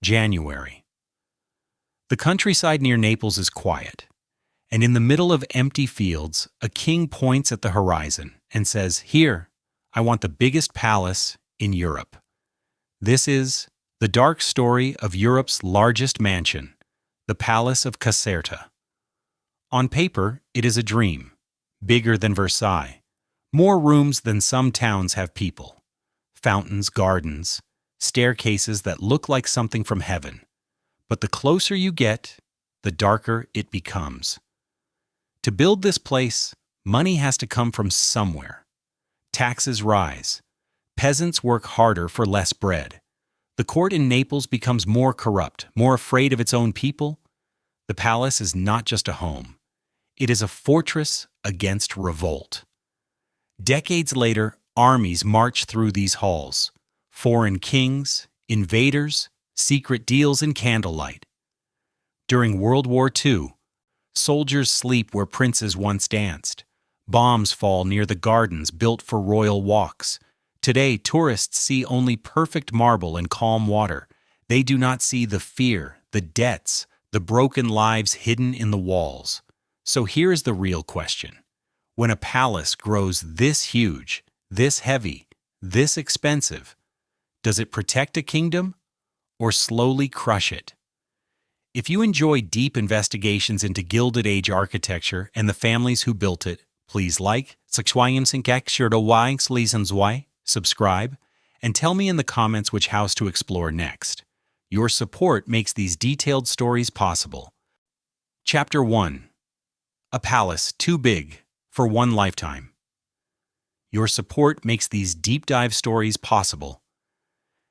January. The countryside near Naples is quiet, and in the middle of empty fields, a king points at the horizon and says, "Here, I want the biggest palace in Europe." This is the dark story of Europe's largest mansion, the Palace of Caserta. On paper, it is a dream, bigger than Versailles, more rooms than some towns have people, fountains, gardens, staircases that look like something from heaven. But the closer you get, the darker it becomes. To build this place, money has to come from somewhere. Taxes rise. Peasants work harder for less bread. The court in Naples becomes more corrupt, more afraid of its own people. The palace is not just a home. It is a fortress against revolt. Decades later, armies march through these halls. Foreign kings, invaders, secret deals in candlelight. During World War II, soldiers sleep where princes once danced. Bombs fall near the gardens built for royal walks. Today, tourists see only perfect marble and calm water. They do not see the fear, the debts, the broken lives hidden in the walls. So here is the real question. When a palace grows this huge, this heavy, this expensive, does it protect a kingdom or slowly crush it? If you enjoy deep investigations into Gilded Age architecture and the families who built it, please like, subscribe, and tell me in the comments which house to explore next. Your support makes these detailed stories possible. Chapter 1. A Palace Too Big for One Lifetime. Your support makes these deep dive stories possible.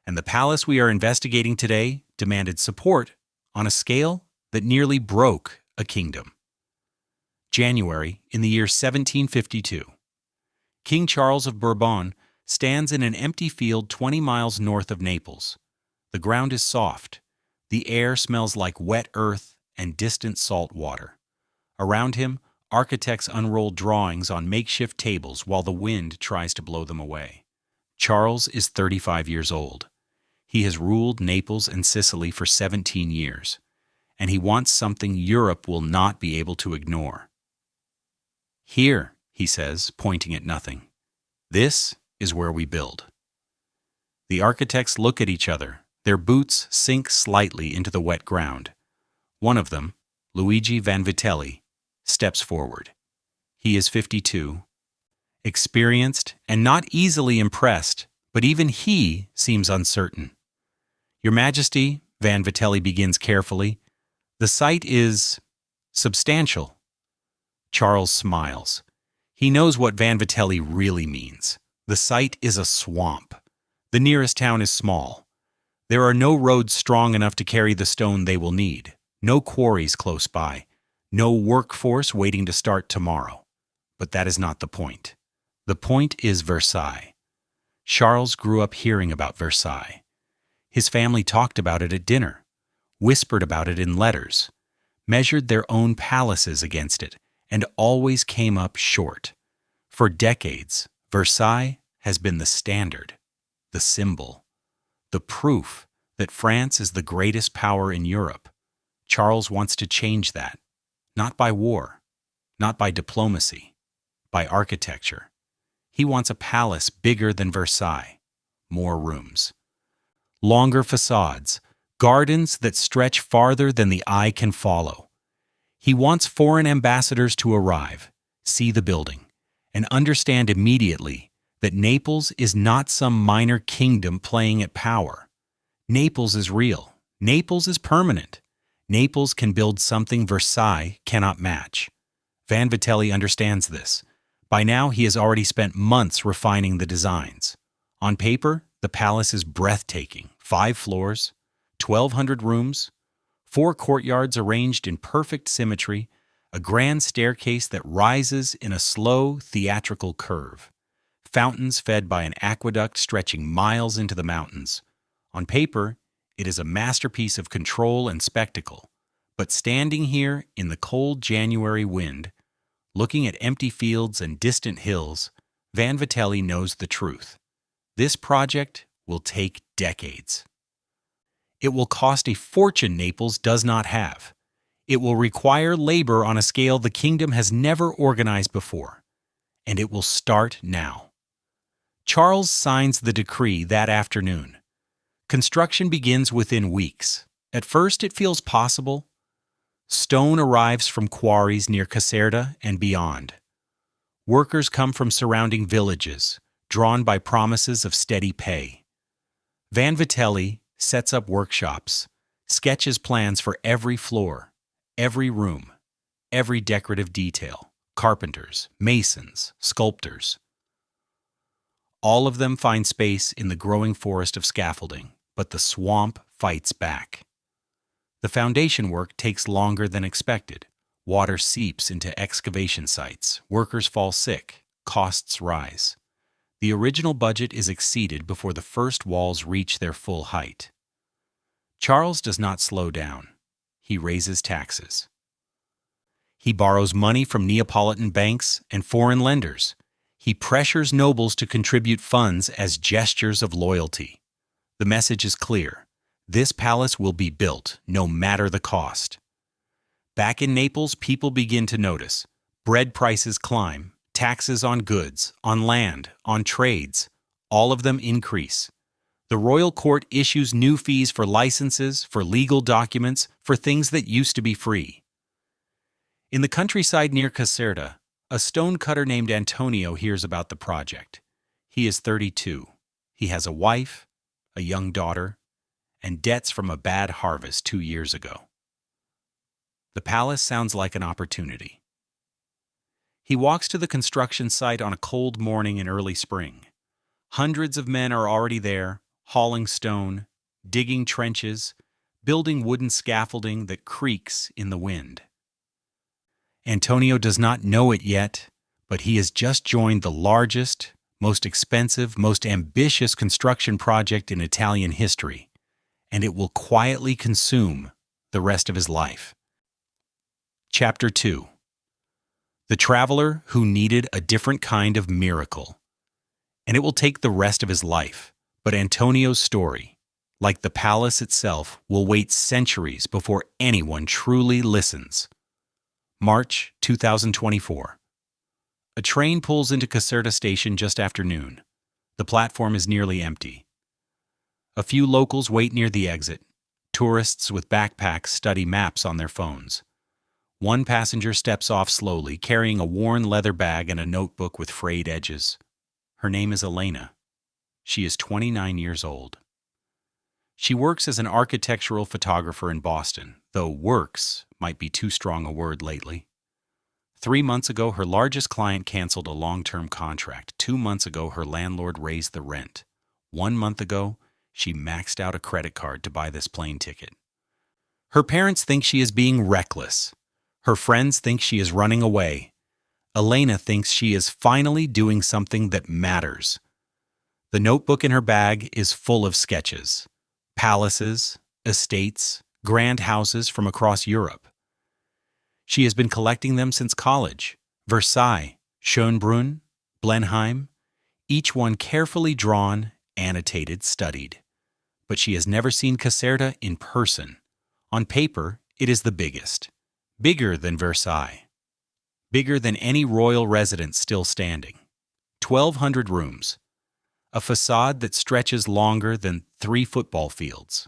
And the palace we are investigating today demanded support on a scale that nearly broke a kingdom. January in the year 1752. King Charles of Bourbon stands in an empty field 20 miles north of Naples. The ground is soft. The air smells like wet earth and distant salt water. Around him, architects unroll drawings on makeshift tables while the wind tries to blow them away. Charles is 35 years old. He has ruled Naples and Sicily for 17 years, and he wants something Europe will not be able to ignore. "Here," he says, pointing at nothing. "This is where we build." The architects look at each other. Their boots sink slightly into the wet ground. One of them, Luigi Vanvitelli, steps forward. He is 52, experienced and not easily impressed, but even he seems uncertain. "Your Majesty," Vanvitelli begins carefully, "the site is substantial." Charles smiles. He knows what Vanvitelli really means. The site is a swamp. The nearest town is small. There are no roads strong enough to carry the stone they will need, no quarries close by, no workforce waiting to start tomorrow. But that is not the point. The point is Versailles. Charles grew up hearing about Versailles. His family talked about it at dinner, whispered about it in letters, measured their own palaces against it, and always came up short. For decades, Versailles has been the standard, the symbol, the proof that France is the greatest power in Europe. Charles wants to change that, not by war, not by diplomacy, by architecture. He wants a palace bigger than Versailles, more rooms, longer facades, gardens that stretch farther than the eye can follow. He wants foreign ambassadors to arrive, see the building, and understand immediately that Naples is not some minor kingdom playing at power. Naples is real. Naples is permanent. Naples can build something Versailles cannot match. Vanvitelli understands this. By now, he has already spent months refining the designs. On paper, the palace is breathtaking. 5 floors, 1,200 rooms, 4 courtyards arranged in perfect symmetry, a grand staircase that rises in a slow, theatrical curve, fountains fed by an aqueduct stretching miles into the mountains. On paper, it is a masterpiece of control and spectacle. But standing here in the cold January wind, looking at empty fields and distant hills, Vanvitelli knows the truth. This project will take decades. It will cost a fortune Naples does not have. It will require labor on a scale the kingdom has never organized before. And it will start now. Charles signs the decree that afternoon. Construction begins within weeks. At first, it feels possible. Stone arrives from quarries near Caserta and beyond. Workers come from surrounding villages, drawn by promises of steady pay. Vanvitelli sets up workshops, sketches plans for every floor, every room, every decorative detail, carpenters, masons, sculptors. All of them find space in the growing forest of scaffolding, but the swamp fights back. The foundation work takes longer than expected. Water seeps into excavation sites, workers fall sick, costs rise. The original budget is exceeded before the first walls reach their full height. Charles does not slow down. He raises taxes. He borrows money from Neapolitan banks and foreign lenders. He pressures nobles to contribute funds as gestures of loyalty. The message is clear. This palace will be built, no matter the cost. Back in Naples, people begin to notice. Bread prices climb, taxes on goods, on land, on trades, all of them increase. The royal court issues new fees for licenses, for legal documents, for things that used to be free. In the countryside near Caserta, a stonecutter named Antonio hears about the project. He is 32. He has a wife, a young daughter, and debts from a bad harvest 2 years ago. The palace sounds like an opportunity. He walks to the construction site on a cold morning in early spring. Hundreds of men are already there, hauling stone, digging trenches, building wooden scaffolding that creaks in the wind. Antonio does not know it yet, but he has just joined the largest, most expensive, most ambitious construction project in Italian history, and it will quietly consume the rest of his life. Chapter 2. The traveler who needed a different kind of miracle. And it will take the rest of his life, but Antonio's story, like the palace itself, will wait centuries before anyone truly listens. March 2024. A train pulls into Caserta station just after noon. The platform is nearly empty. A few locals wait near the exit. Tourists with backpacks study maps on their phones. One passenger steps off slowly, carrying a worn leather bag and a notebook with frayed edges. Her name is Elena. She is 29 years old. She works as an architectural photographer in Boston, though works might be too strong a word lately. 3 months ago, her largest client canceled a long-term contract. 2 months ago, her landlord raised the rent. 1 month ago, she maxed out a credit card to buy this plane ticket. Her parents think she is being reckless. Her friends think she is running away. Elena thinks she is finally doing something that matters. The notebook in her bag is full of sketches. Palaces, estates, grand houses from across Europe. She has been collecting them since college. Versailles, Schönbrunn, Blenheim, each one carefully drawn, annotated, studied. But she has never seen Caserta in person. On paper, it is the biggest. Bigger than Versailles. Bigger than any royal residence still standing. 1,200 rooms. A facade that stretches longer than 3 football fields.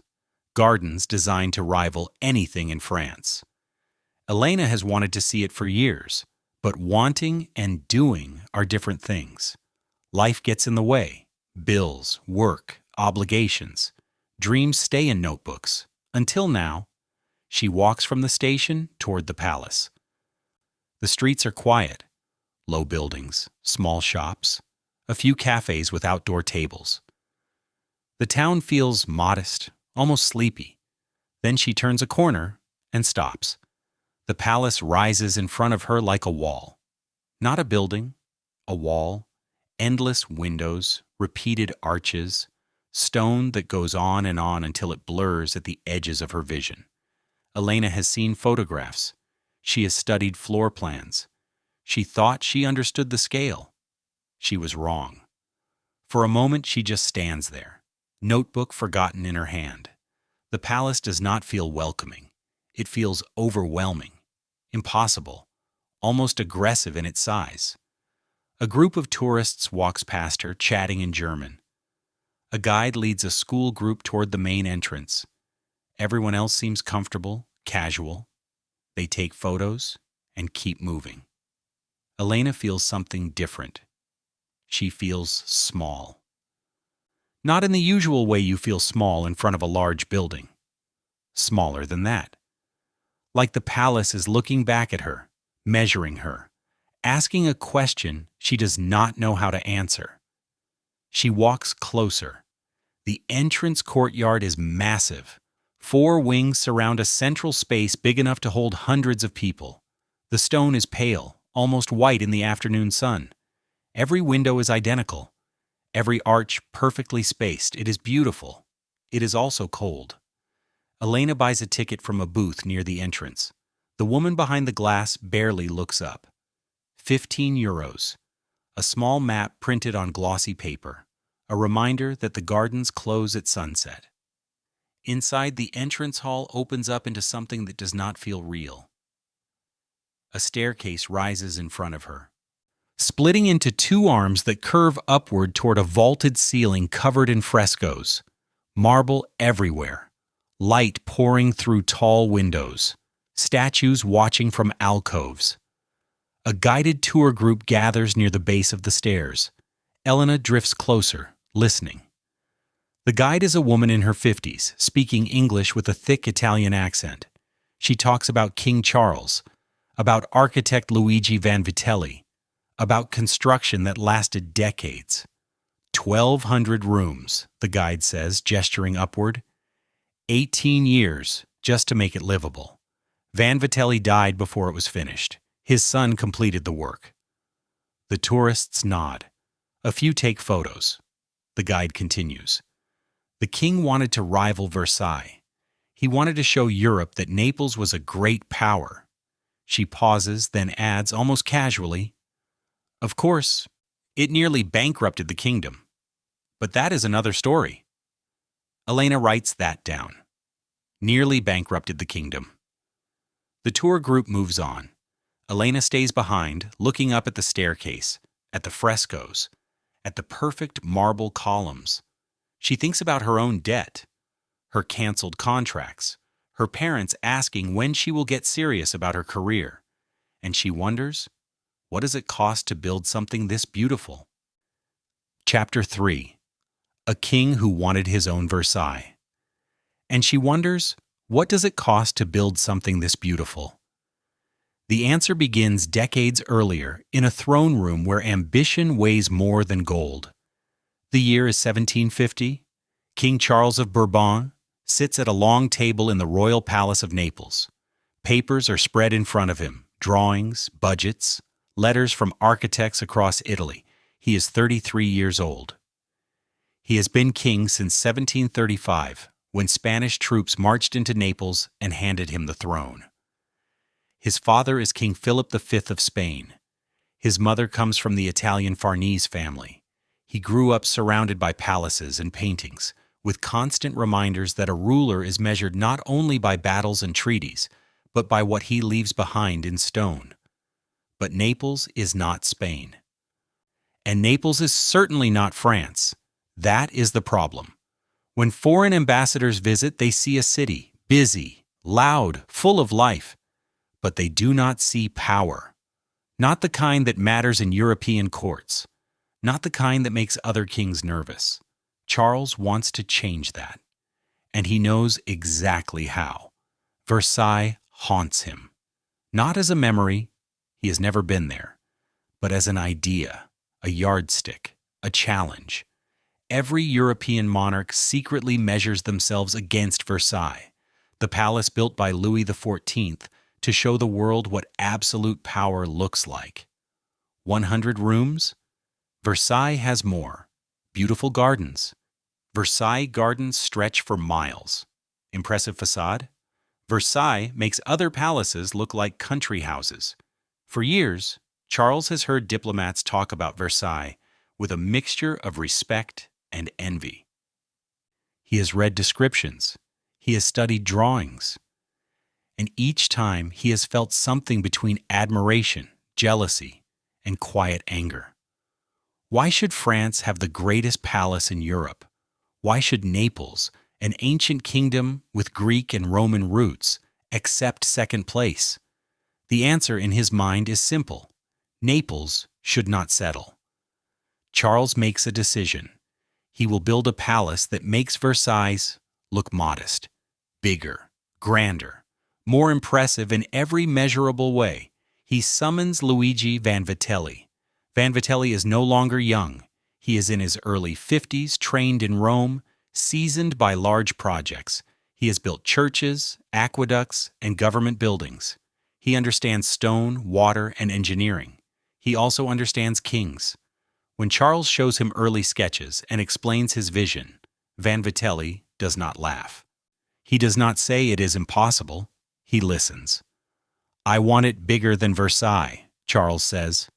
Gardens designed to rival anything in France. Elena has wanted to see it for years, but wanting and doing are different things. Life gets in the way. Bills, work, obligations. Dreams stay in notebooks. Until now, she walks from the station toward the palace. The streets are quiet. Low buildings, small shops, a few cafes with outdoor tables. The town feels modest, almost sleepy. Then she turns a corner and stops. The palace rises in front of her like a wall. Not a building, a wall, endless windows, repeated arches, stone that goes on until it blurs at the edges of her vision. Elena has seen photographs. She has studied floor plans. She thought she understood the scale. She was wrong. For a moment, she just stands there, notebook forgotten in her hand. The palace does not feel welcoming. It feels overwhelming, impossible, almost aggressive in its size. A group of tourists walks past her, chatting in German. A guide leads a school group toward the main entrance. Everyone else seems comfortable, casual. They take photos and keep moving. Elena feels something different. She feels small. Not in the usual way you feel small in front of a large building. Smaller than that. Like the palace is looking back at her, measuring her, asking a question she does not know how to answer. She walks closer. The entrance courtyard is massive. 4 wings surround a central space big enough to hold hundreds of people. The stone is pale, almost white in the afternoon sun. Every window is identical. Every arch perfectly spaced. It is beautiful. It is also cold. Elena buys a ticket from a booth near the entrance. The woman behind the glass barely looks up. 15 euros. A small map printed on glossy paper. A reminder that the gardens close at sunset. Inside, the entrance hall opens up into something that does not feel real. A staircase rises in front of her, splitting into 2 arms that curve upward toward a vaulted ceiling covered in frescoes. Marble everywhere. Light pouring through tall windows. Statues watching from alcoves. A guided tour group gathers near the base of the stairs. Elena drifts closer, listening. The guide is a woman in her 50s, speaking English with a thick Italian accent. She talks about King Charles, about architect Luigi Vanvitelli, about construction that lasted decades. 1,200 rooms, the guide says, gesturing upward. 18 years just to make it livable. Vanvitelli died before it was finished. His son completed the work. The tourists nod. A few take photos. The guide continues. The king wanted to rival Versailles. He wanted to show Europe that Naples was a great power. She pauses, then adds almost casually, "Of course, it nearly bankrupted the kingdom. But that is another story." Elena writes that down. Nearly bankrupted the kingdom. The tour group moves on. Elena stays behind, looking up at the staircase, at the frescoes, at the perfect marble columns. She thinks about her own debt, her canceled contracts, her parents asking when she will get serious about her career. And she wonders, what does it cost to build something this beautiful? Chapter 3. A king who wanted his own Versailles. And she wonders, what does it cost to build something this beautiful? The answer begins decades earlier in a throne room where ambition weighs more than gold. The year is 1750. King Charles of Bourbon sits at a long table in the royal palace of Naples. Papers are spread in front of him, drawings, budgets, letters from architects across Italy. He is 33 years old. He has been king since 1735, when Spanish troops marched into Naples and handed him the throne. His father is King Philip V of Spain. His mother comes from the Italian Farnese family. He grew up surrounded by palaces and paintings, with constant reminders that a ruler is measured not only by battles and treaties, but by what he leaves behind in stone. But Naples is not Spain. And Naples is certainly not France. That is the problem. When foreign ambassadors visit, they see a city, busy, loud, full of life. But they do not see power. Not the kind that matters in European courts. Not the kind that makes other kings nervous. Charles wants to change that. And he knows exactly how. Versailles haunts him. Not as a memory, he has never been there, but as an idea, a yardstick, a challenge. Every European monarch secretly measures themselves against Versailles, the palace built by Louis XIV to show the world what absolute power looks like. 100 rooms? Versailles has more. Beautiful gardens. Versailles gardens stretch for miles. Impressive facade? Versailles makes other palaces look like country houses. For years, Charles has heard diplomats talk about Versailles with a mixture of respect and envy. He has read descriptions. he has studied drawings. And each time he has felt something between admiration, jealousy, and quiet anger. Why should France have the greatest palace in Europe? Why should Naples, an ancient kingdom with Greek and Roman roots, accept second place? The answer in his mind is simple. Naples should not settle. Charles makes a decision. He will build a palace that makes Versailles look modest, bigger, grander, more impressive in every measurable way. He summons Luigi Vanvitelli. Vanvitelli is no longer young. He is in his early 50s, trained in Rome, seasoned by large projects. He has built churches, aqueducts, and government buildings. He understands stone, water, and engineering. He also understands kings. When Charles shows him early sketches and explains his vision, Vanvitelli does not laugh. He does not say it is impossible. He listens. "I want it bigger than Versailles," Charles says.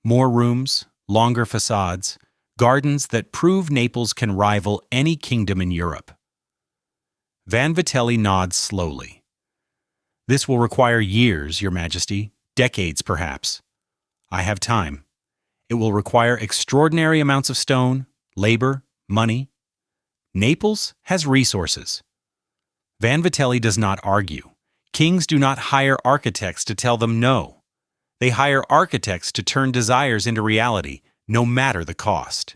"More rooms, longer facades, gardens that prove Naples can rival any kingdom in Europe." Vanvitelli nods slowly. "This will require years, Your Majesty, decades perhaps. I have time. It will require extraordinary amounts of stone, labor, money. Naples has resources." Vanvitelli does not argue. Kings do not hire architects to tell them no. They hire architects to turn desires into reality, no matter the cost.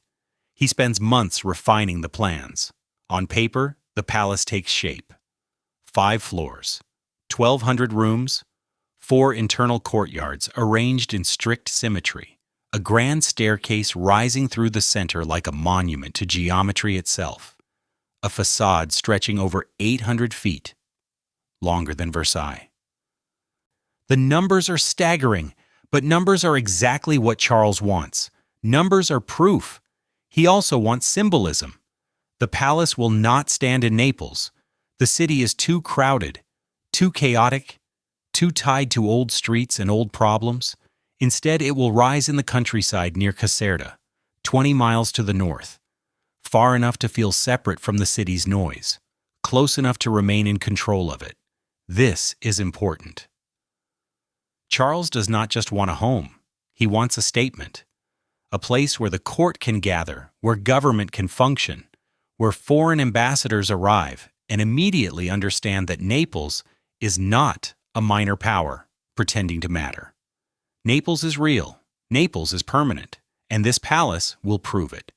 He spends months refining the plans. On paper, the palace takes shape. 5 floors, 1,200 rooms, 4 internal courtyards arranged in strict symmetry, a grand staircase rising through the center like a monument to geometry itself, a facade stretching over 800 feet, longer than Versailles. The numbers are staggering, but numbers are exactly what Charles wants. Numbers are proof. He also wants symbolism. The palace will not stand in Naples. The city is too crowded, too chaotic, too tied to old streets and old problems. Instead, it will rise in the countryside near Caserta, 20 miles to the north, far enough to feel separate from the city's noise, close enough to remain in control of it. This is important. Charles does not just want a home. He wants a statement. A place where the court can gather, where government can function, where foreign ambassadors arrive and immediately understand that Naples is not a minor power pretending to matter. Naples is real, Naples is permanent, and this palace will prove it.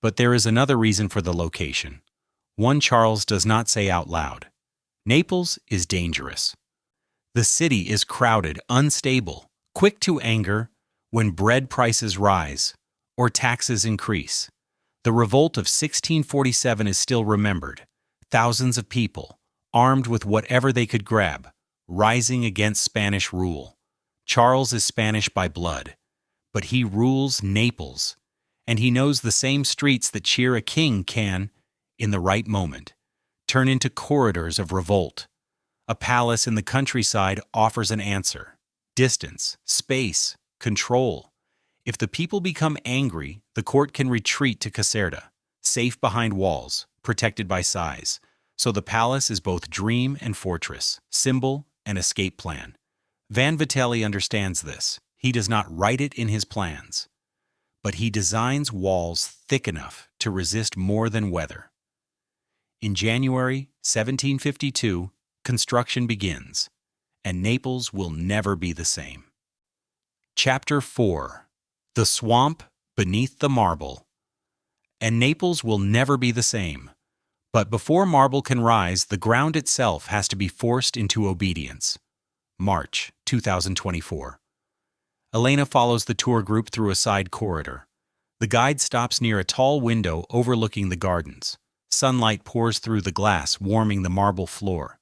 But there is another reason for the location, one Charles does not say out loud. Naples is dangerous. The city is crowded, unstable, quick to anger when bread prices rise or taxes increase. The revolt of 1647 is still remembered. Thousands of people, armed with whatever they could grab, rising against Spanish rule. Charles is Spanish by blood, but he rules Naples, and he knows the same streets that cheer a king can, in the right moment, turn into corridors of revolt. A palace in the countryside offers an answer: distance, space, control. If the people become angry, the court can retreat to Caserta, safe behind walls, protected by size. So the palace is both dream and fortress, symbol and escape plan. Vanvitelli understands this. He does not write it in his plans, but he designs walls thick enough to resist more than weather. In January 1752, construction begins, and Naples will never be the same. Chapter 4: The Swamp Beneath the Marble. And Naples will never be the same. But before marble can rise, the ground itself has to be forced into obedience. March 2024. Elena follows the tour group through a side corridor. The guide stops near a tall window overlooking the gardens. Sunlight pours through the glass, warming the marble floor.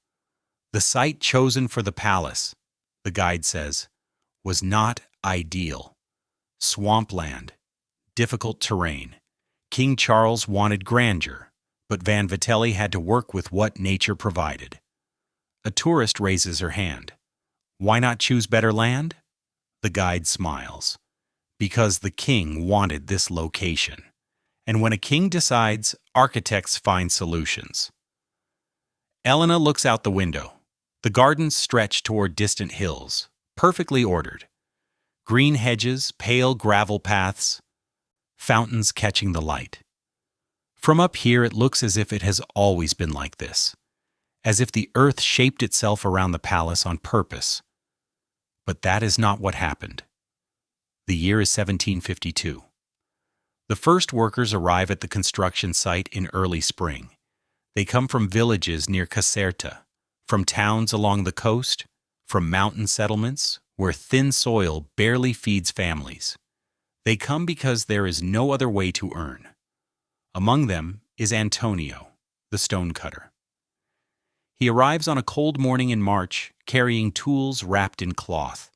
The site chosen for the palace, the guide says, was not ideal. Swampland, difficult terrain. King Charles wanted grandeur, but Vanvitelli had to work with what nature provided. A tourist raises her hand. Why not choose better land? The guide smiles. Because the king wanted this location. And when a king decides, architects find solutions. Elena looks out the window. The gardens stretch toward distant hills, perfectly ordered. Green hedges, pale gravel paths, fountains catching the light. From up here it looks as if it has always been like this, as if the earth shaped itself around the palace on purpose. But that is not what happened. The year is 1752. The first workers arrive at the construction site in early spring. They come from villages near Caserta, from towns along the coast, from mountain settlements where thin soil barely feeds families. They come because there is no other way to earn. Among them is Antonio, the stonecutter. He arrives on a cold morning in March, carrying tools wrapped in cloth.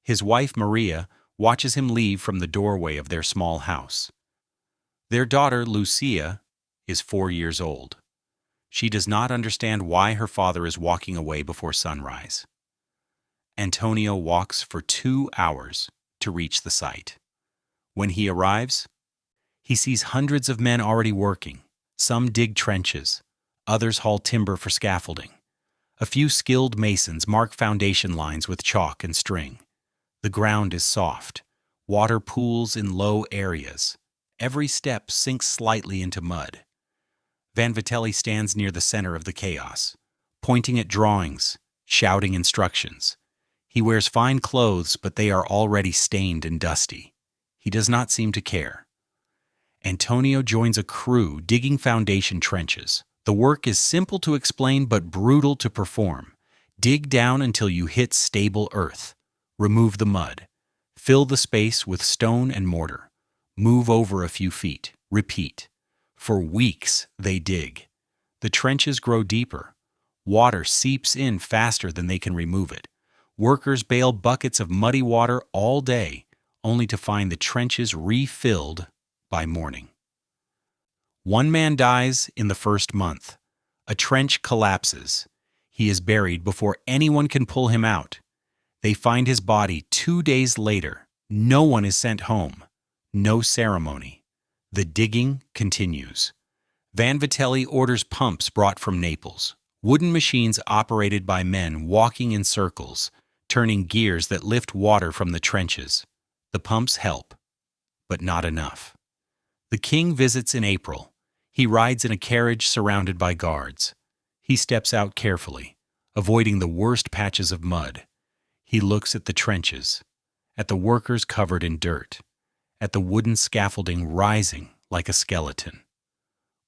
His wife, Maria, watches him leave from the doorway of their small house. Their daughter, Lucia, is 4 years old. She does not understand why her father is walking away before sunrise. Antonio walks for 2 hours to reach the site. When he arrives, he sees hundreds of men already working. Some dig trenches, others haul timber for scaffolding. A few skilled masons mark foundation lines with chalk and string. The ground is soft. Water pools in low areas. Every step sinks slightly into mud. Vanvitelli stands near the center of the chaos, pointing at drawings, shouting instructions. He wears fine clothes, but they are already stained and dusty. He does not seem to care. Antonio joins a crew digging foundation trenches. The work is simple to explain but brutal to perform. Dig down until you hit stable earth. Remove the mud. Fill the space with stone and mortar. Move over a few feet. Repeat. For weeks, they dig. The trenches grow deeper. Water seeps in faster than they can remove it. Workers bail buckets of muddy water all day, only to find the trenches refilled by morning. One man dies in the first month. A trench collapses. He is buried before anyone can pull him out. They find his body 2 days later. No one is sent home. No ceremony. The digging continues. Vanvitelli orders pumps brought from Naples, wooden machines operated by men walking in circles, turning gears that lift water from the trenches. The pumps help, but not enough. The king visits in April. He rides in a carriage surrounded by guards. He steps out carefully, avoiding the worst patches of mud. He looks at the trenches, at the workers covered in dirt, at the wooden scaffolding rising like a skeleton.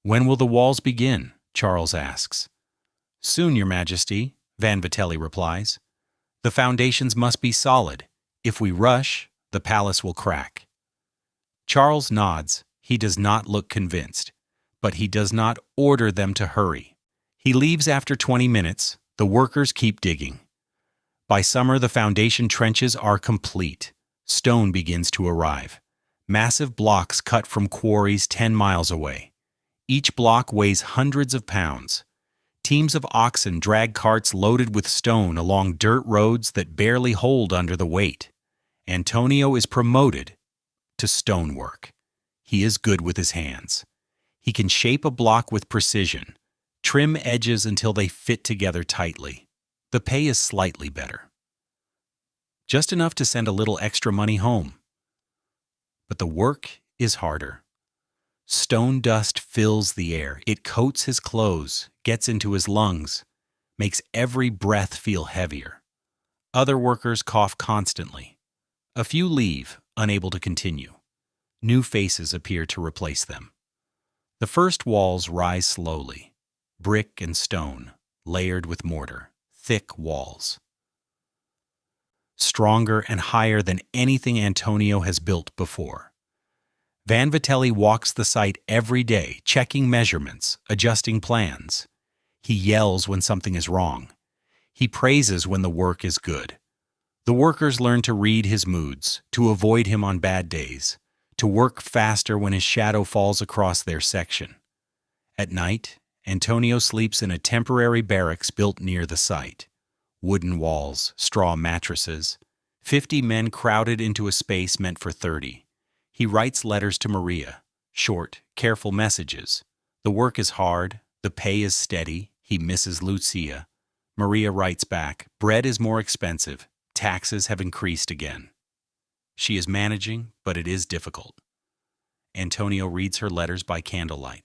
"When will the walls begin?" Charles asks. "Soon, Your Majesty," Vanvitelli replies. "The foundations must be solid. If we rush, the palace will crack." Charles nods. He does not look convinced, but he does not order them to hurry. He leaves after 20 minutes. The workers keep digging. By summer, the foundation trenches are complete. Stone begins to arrive. Massive blocks cut from quarries 10 miles away. Each block weighs hundreds of pounds. Teams of oxen drag carts loaded with stone along dirt roads that barely hold under the weight. Antonio is promoted to stonework. He is good with his hands. He can shape a block with precision, trim edges until they fit together tightly. The pay is slightly better. Just enough to send a little extra money home. But the work is harder. Stone dust fills the air. It coats his clothes, gets into his lungs, makes every breath feel heavier. Other workers cough constantly. A few leave, unable to continue. New faces appear to replace them. The first walls rise slowly, brick and stone, layered with mortar, thick walls. Stronger and higher than anything Antonio has built before. Vanvitelli walks the site every day, checking measurements, adjusting plans. He yells when something is wrong. He praises when the work is good. The workers learn to read his moods, to avoid him on bad days, to work faster when his shadow falls across their section. At night, Antonio sleeps in a temporary barracks built near the site. Wooden walls, straw mattresses. 50 men crowded into a space meant for 30. He writes letters to Maria, short, careful messages. The work is hard, the pay is steady, He misses Lucia. Maria writes back, bread is more expensive. Taxes have increased again. She is managing, but it is difficult. Antonio reads her letters by candlelight.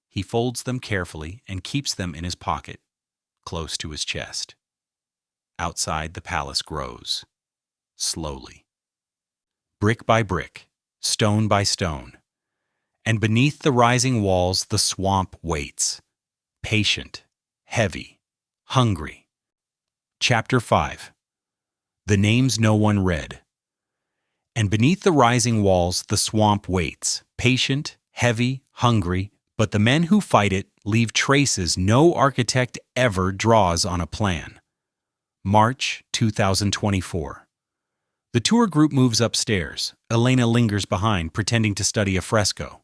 He folds them carefully and keeps them in his pocket, close to his chest. Outside, the palace grows, slowly. Brick by brick, stone by stone. And beneath the rising walls, the swamp waits, patient, heavy, hungry. Chapter 5. The names no one read. And beneath the rising walls, the swamp waits, patient, heavy, hungry, but the men who fight it leave traces no architect ever draws on a plan. March 2024. The tour group moves upstairs. Elena lingers behind, pretending to study a fresco.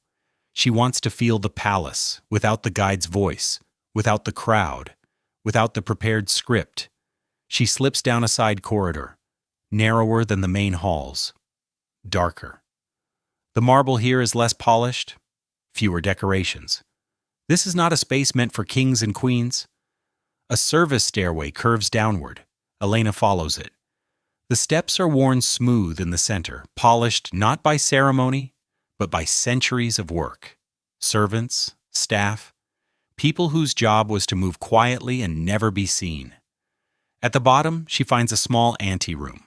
She wants to feel the palace, without the guide's voice, without the crowd, without the prepared script. She slips down a side corridor, narrower than the main halls, darker. The marble here is less polished, fewer decorations. This is not a space meant for kings and queens. A service stairway curves downward. Elena follows it. The steps are worn smooth in the center, polished not by ceremony, but by centuries of work. Servants, staff, people whose job was to move quietly and never be seen. At the bottom, she finds a small anteroom.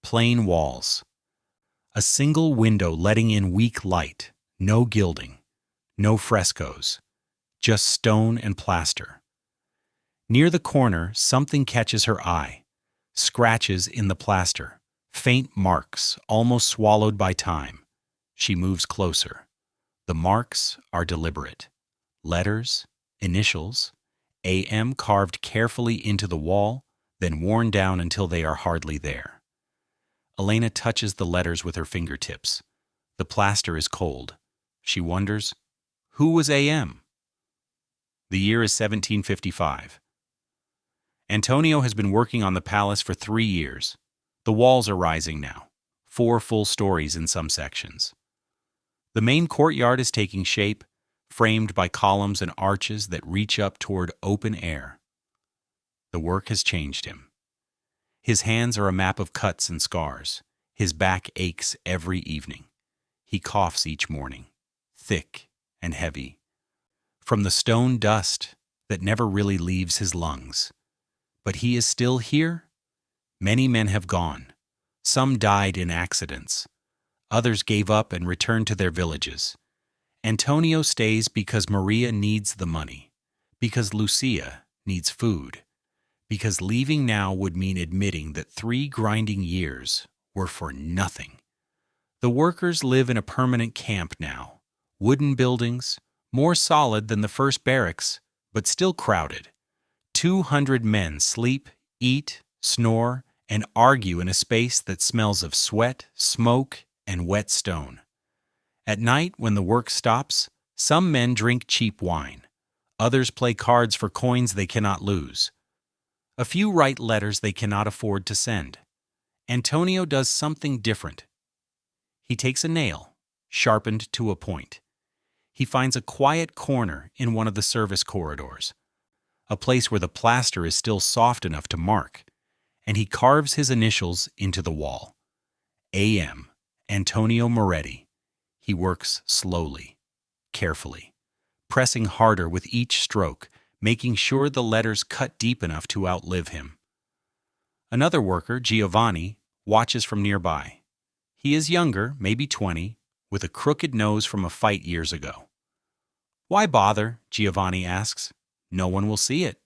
Plain walls. A single window letting in weak light, no gilding, no frescoes, just stone and plaster. Near the corner, something catches her eye. Scratches in the plaster, faint marks almost swallowed by time. She moves closer. The marks are deliberate. Letters, initials, AM carved carefully into the wall, then worn down until they are hardly there. Elena touches the letters with her fingertips. The plaster is cold. She wonders, who was AM? The year is 1755. Antonio has been working on the palace for 3 years. The walls are rising now, 4 full stories in some sections. The main courtyard is taking shape, framed by columns and arches that reach up toward open air. The work has changed him. His hands are a map of cuts and scars. His back aches every evening. He coughs each morning, thick and heavy, from the stone dust that never really leaves his lungs. But he is still here. Many men have gone. Some died in accidents. Others gave up and returned to their villages. Antonio stays because Maria needs the money, because Lucia needs food, because leaving now would mean admitting that 3 grinding years were for nothing. The workers live in a permanent camp now, wooden buildings, more solid than the first barracks, but still crowded. 200 men sleep, eat, snore, and argue in a space that smells of sweat, smoke, and wet stone. At night, when the work stops, some men drink cheap wine. Others play cards for coins they cannot lose. A few write letters they cannot afford to send. Antonio does something different. He takes a nail, sharpened to a point. He finds a quiet corner in one of the service corridors, a place where the plaster is still soft enough to mark, and he carves his initials into the wall. A.M. Antonio Moretti. He works slowly, carefully, pressing harder with each stroke, making sure the letters cut deep enough to outlive him. Another worker, Giovanni, watches from nearby. He is younger, maybe 20, with a crooked nose from a fight years ago. "Why bother?" Giovanni asks. "No one will see it."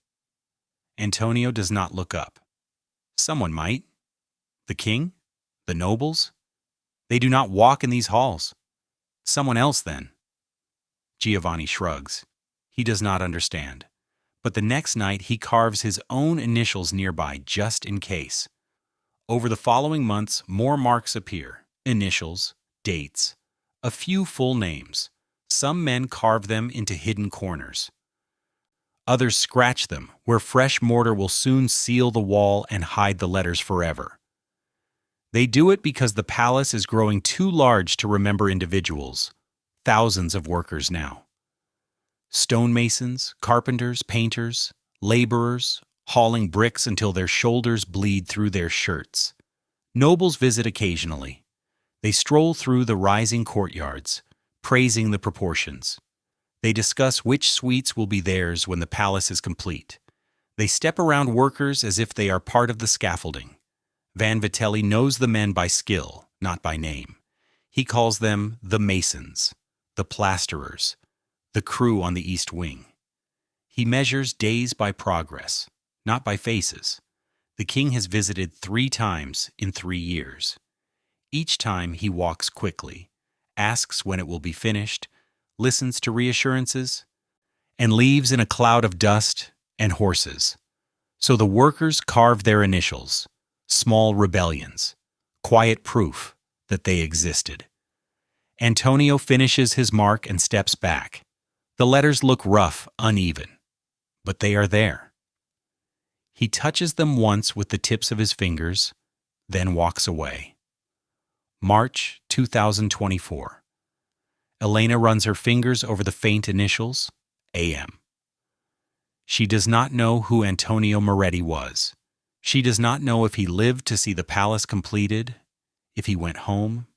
Antonio does not look up. Someone might. The king? The nobles? They do not walk in these halls. Someone else, then. Giovanni shrugs. He does not understand. But the next night he carves his own initials nearby just in case. Over the following months, more marks appear. Initials, dates, a few full names. Some men carve them into hidden corners. Others scratch them, where fresh mortar will soon seal the wall and hide the letters forever. They do it because the palace is growing too large to remember individuals, thousands of workers now. Stonemasons, carpenters, painters, laborers, hauling bricks until their shoulders bleed through their shirts. Nobles visit occasionally. They stroll through the rising courtyards, praising the proportions. They discuss which suites will be theirs when the palace is complete. They step around workers as if they are part of the scaffolding. Van Vitelli knows the men by skill, not by name. He calls them the masons, the plasterers, the crew on the east wing. He measures days by progress, not by faces. The king has visited 3 times in 3 years. Each time he walks quickly, asks when it will be finished, listens to reassurances, and leaves in a cloud of dust and horses. So the workers carve their initials, small rebellions, quiet proof that they existed. Antonio finishes his mark and steps back. The letters look rough, uneven, but they are there. He touches them once with the tips of his fingers, then walks away. March 2024. Elena runs her fingers over the faint initials, AM. She does not know who Antonio Moretti was. She does not know if he lived to see the palace completed, if he went home,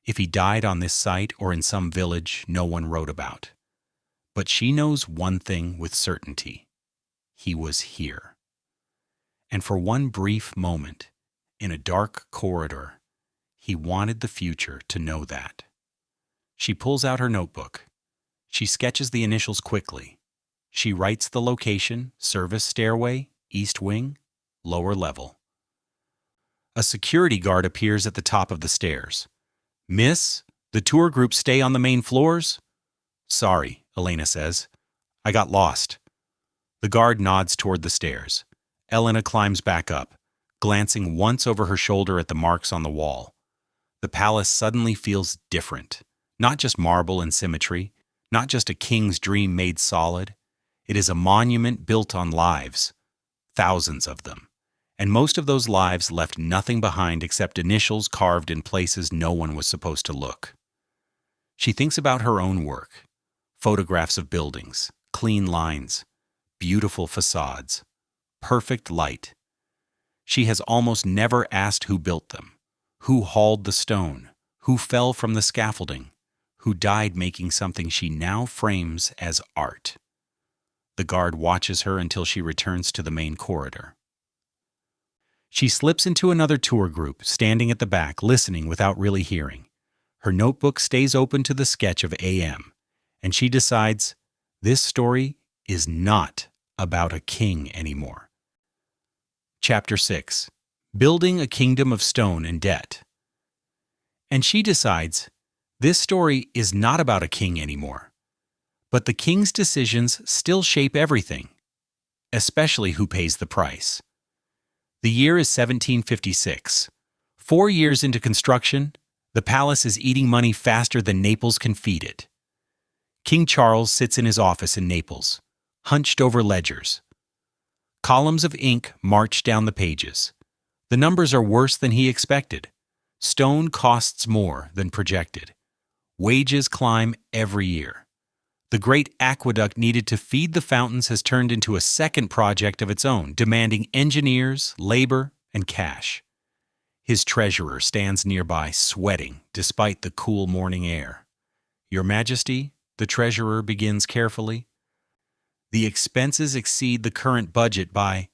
if he died on this site or in some village no one wrote about. But she knows one thing with certainty. He was here. And for one brief moment, in a dark corridor, he wanted the future to know that. She pulls out her notebook. She sketches the initials quickly. She writes the location, service stairway, east wing, lower level. A security guard appears at the top of the stairs. "Miss, the tour groups stay on the main floors?" "Sorry," Elena says. "I got lost." The guard nods toward the stairs. Elena climbs back up, glancing once over her shoulder at the marks on the wall. The palace suddenly feels different. Not just marble and symmetry, not just a king's dream made solid. It is a monument built on lives, thousands of them. And most of those lives left nothing behind except initials carved in places no one was supposed to look. She thinks about her own work. Photographs of buildings, clean lines, beautiful facades, perfect light. She has almost never asked who built them, who hauled the stone, who fell from the scaffolding, who died making something she now frames as art. The guard watches her until she returns to the main corridor. She slips into another tour group, standing at the back, listening without really hearing. Her notebook stays open to the sketch of AM, and she decides this story is not about a king anymore. Chapter 6. Building a Kingdom of Stone and Debt. And she decides this story is not about a king anymore. But the king's decisions still shape everything, especially who pays the price. The year is 1756. 4 years into construction, the palace is eating money faster than Naples can feed it. King Charles sits in his office in Naples, hunched over ledgers. Columns of ink march down the pages. The numbers are worse than he expected. Stone costs more than projected. Wages climb every year. The great aqueduct needed to feed the fountains has turned into a second project of its own, demanding engineers, labor, and cash. His treasurer stands nearby, sweating despite the cool morning air. "Your Majesty," the treasurer begins carefully, "the expenses exceed the current budget by—"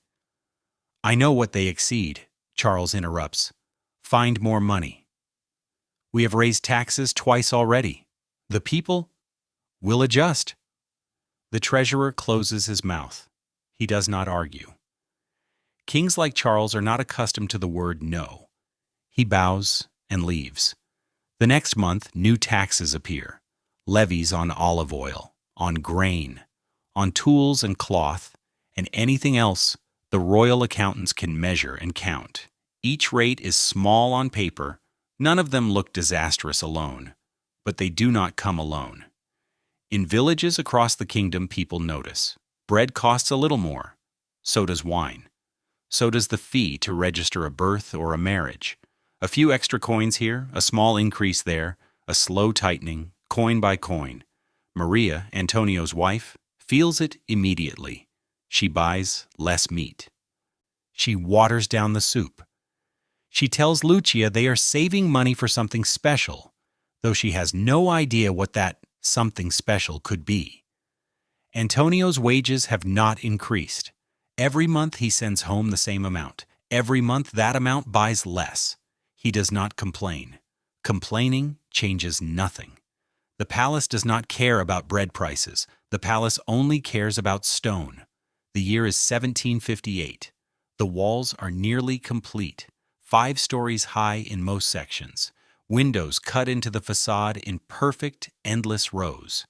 "I know what they exceed," Charles interrupts. "Find more money. We have raised taxes twice already. The people will adjust." The treasurer closes his mouth. He does not argue. Kings like Charles are not accustomed to the word no. He bows and leaves. The next month, new taxes appear. Levies on olive oil, on grain, on tools and cloth, and anything else the royal accountants can measure and count. Each rate is small on paper. None of them look disastrous alone, but they do not come alone. In villages across the kingdom, people notice. Bread costs a little more. So does wine. So does the fee to register a birth or a marriage. A few extra coins here, a small increase there, a slow tightening, coin by coin. Maria, Antonio's wife, feels it immediately. She buys less meat. She waters down the soup. She tells Lucia they are saving money for something special, though she has no idea what that something special could be. Antonio's wages have not increased. Every month he sends home the same amount. Every month that amount buys less. He does not complain. Complaining changes nothing. The palace does not care about bread prices. The palace only cares about stone. The year is 1758. The walls are nearly complete, 5 stories high in most sections. Windows cut into the facade in perfect, endless rows.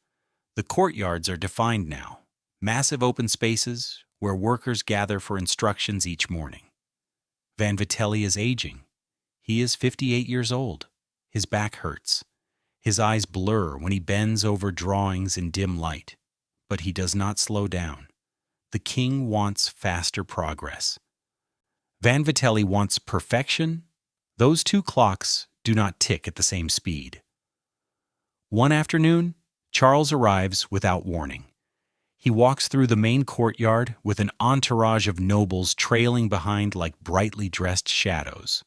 The courtyards are defined now, massive open spaces where workers gather for instructions each morning. Vanvitelli is aging. He is 58 years old. His back hurts. His eyes blur when he bends over drawings in dim light. But he does not slow down. The king wants faster progress. Vanvitelli wants perfection. Those 2 clocks do not tick at the same speed. One afternoon, Charles arrives without warning. He walks through the main courtyard with an entourage of nobles trailing behind like brightly dressed shadows.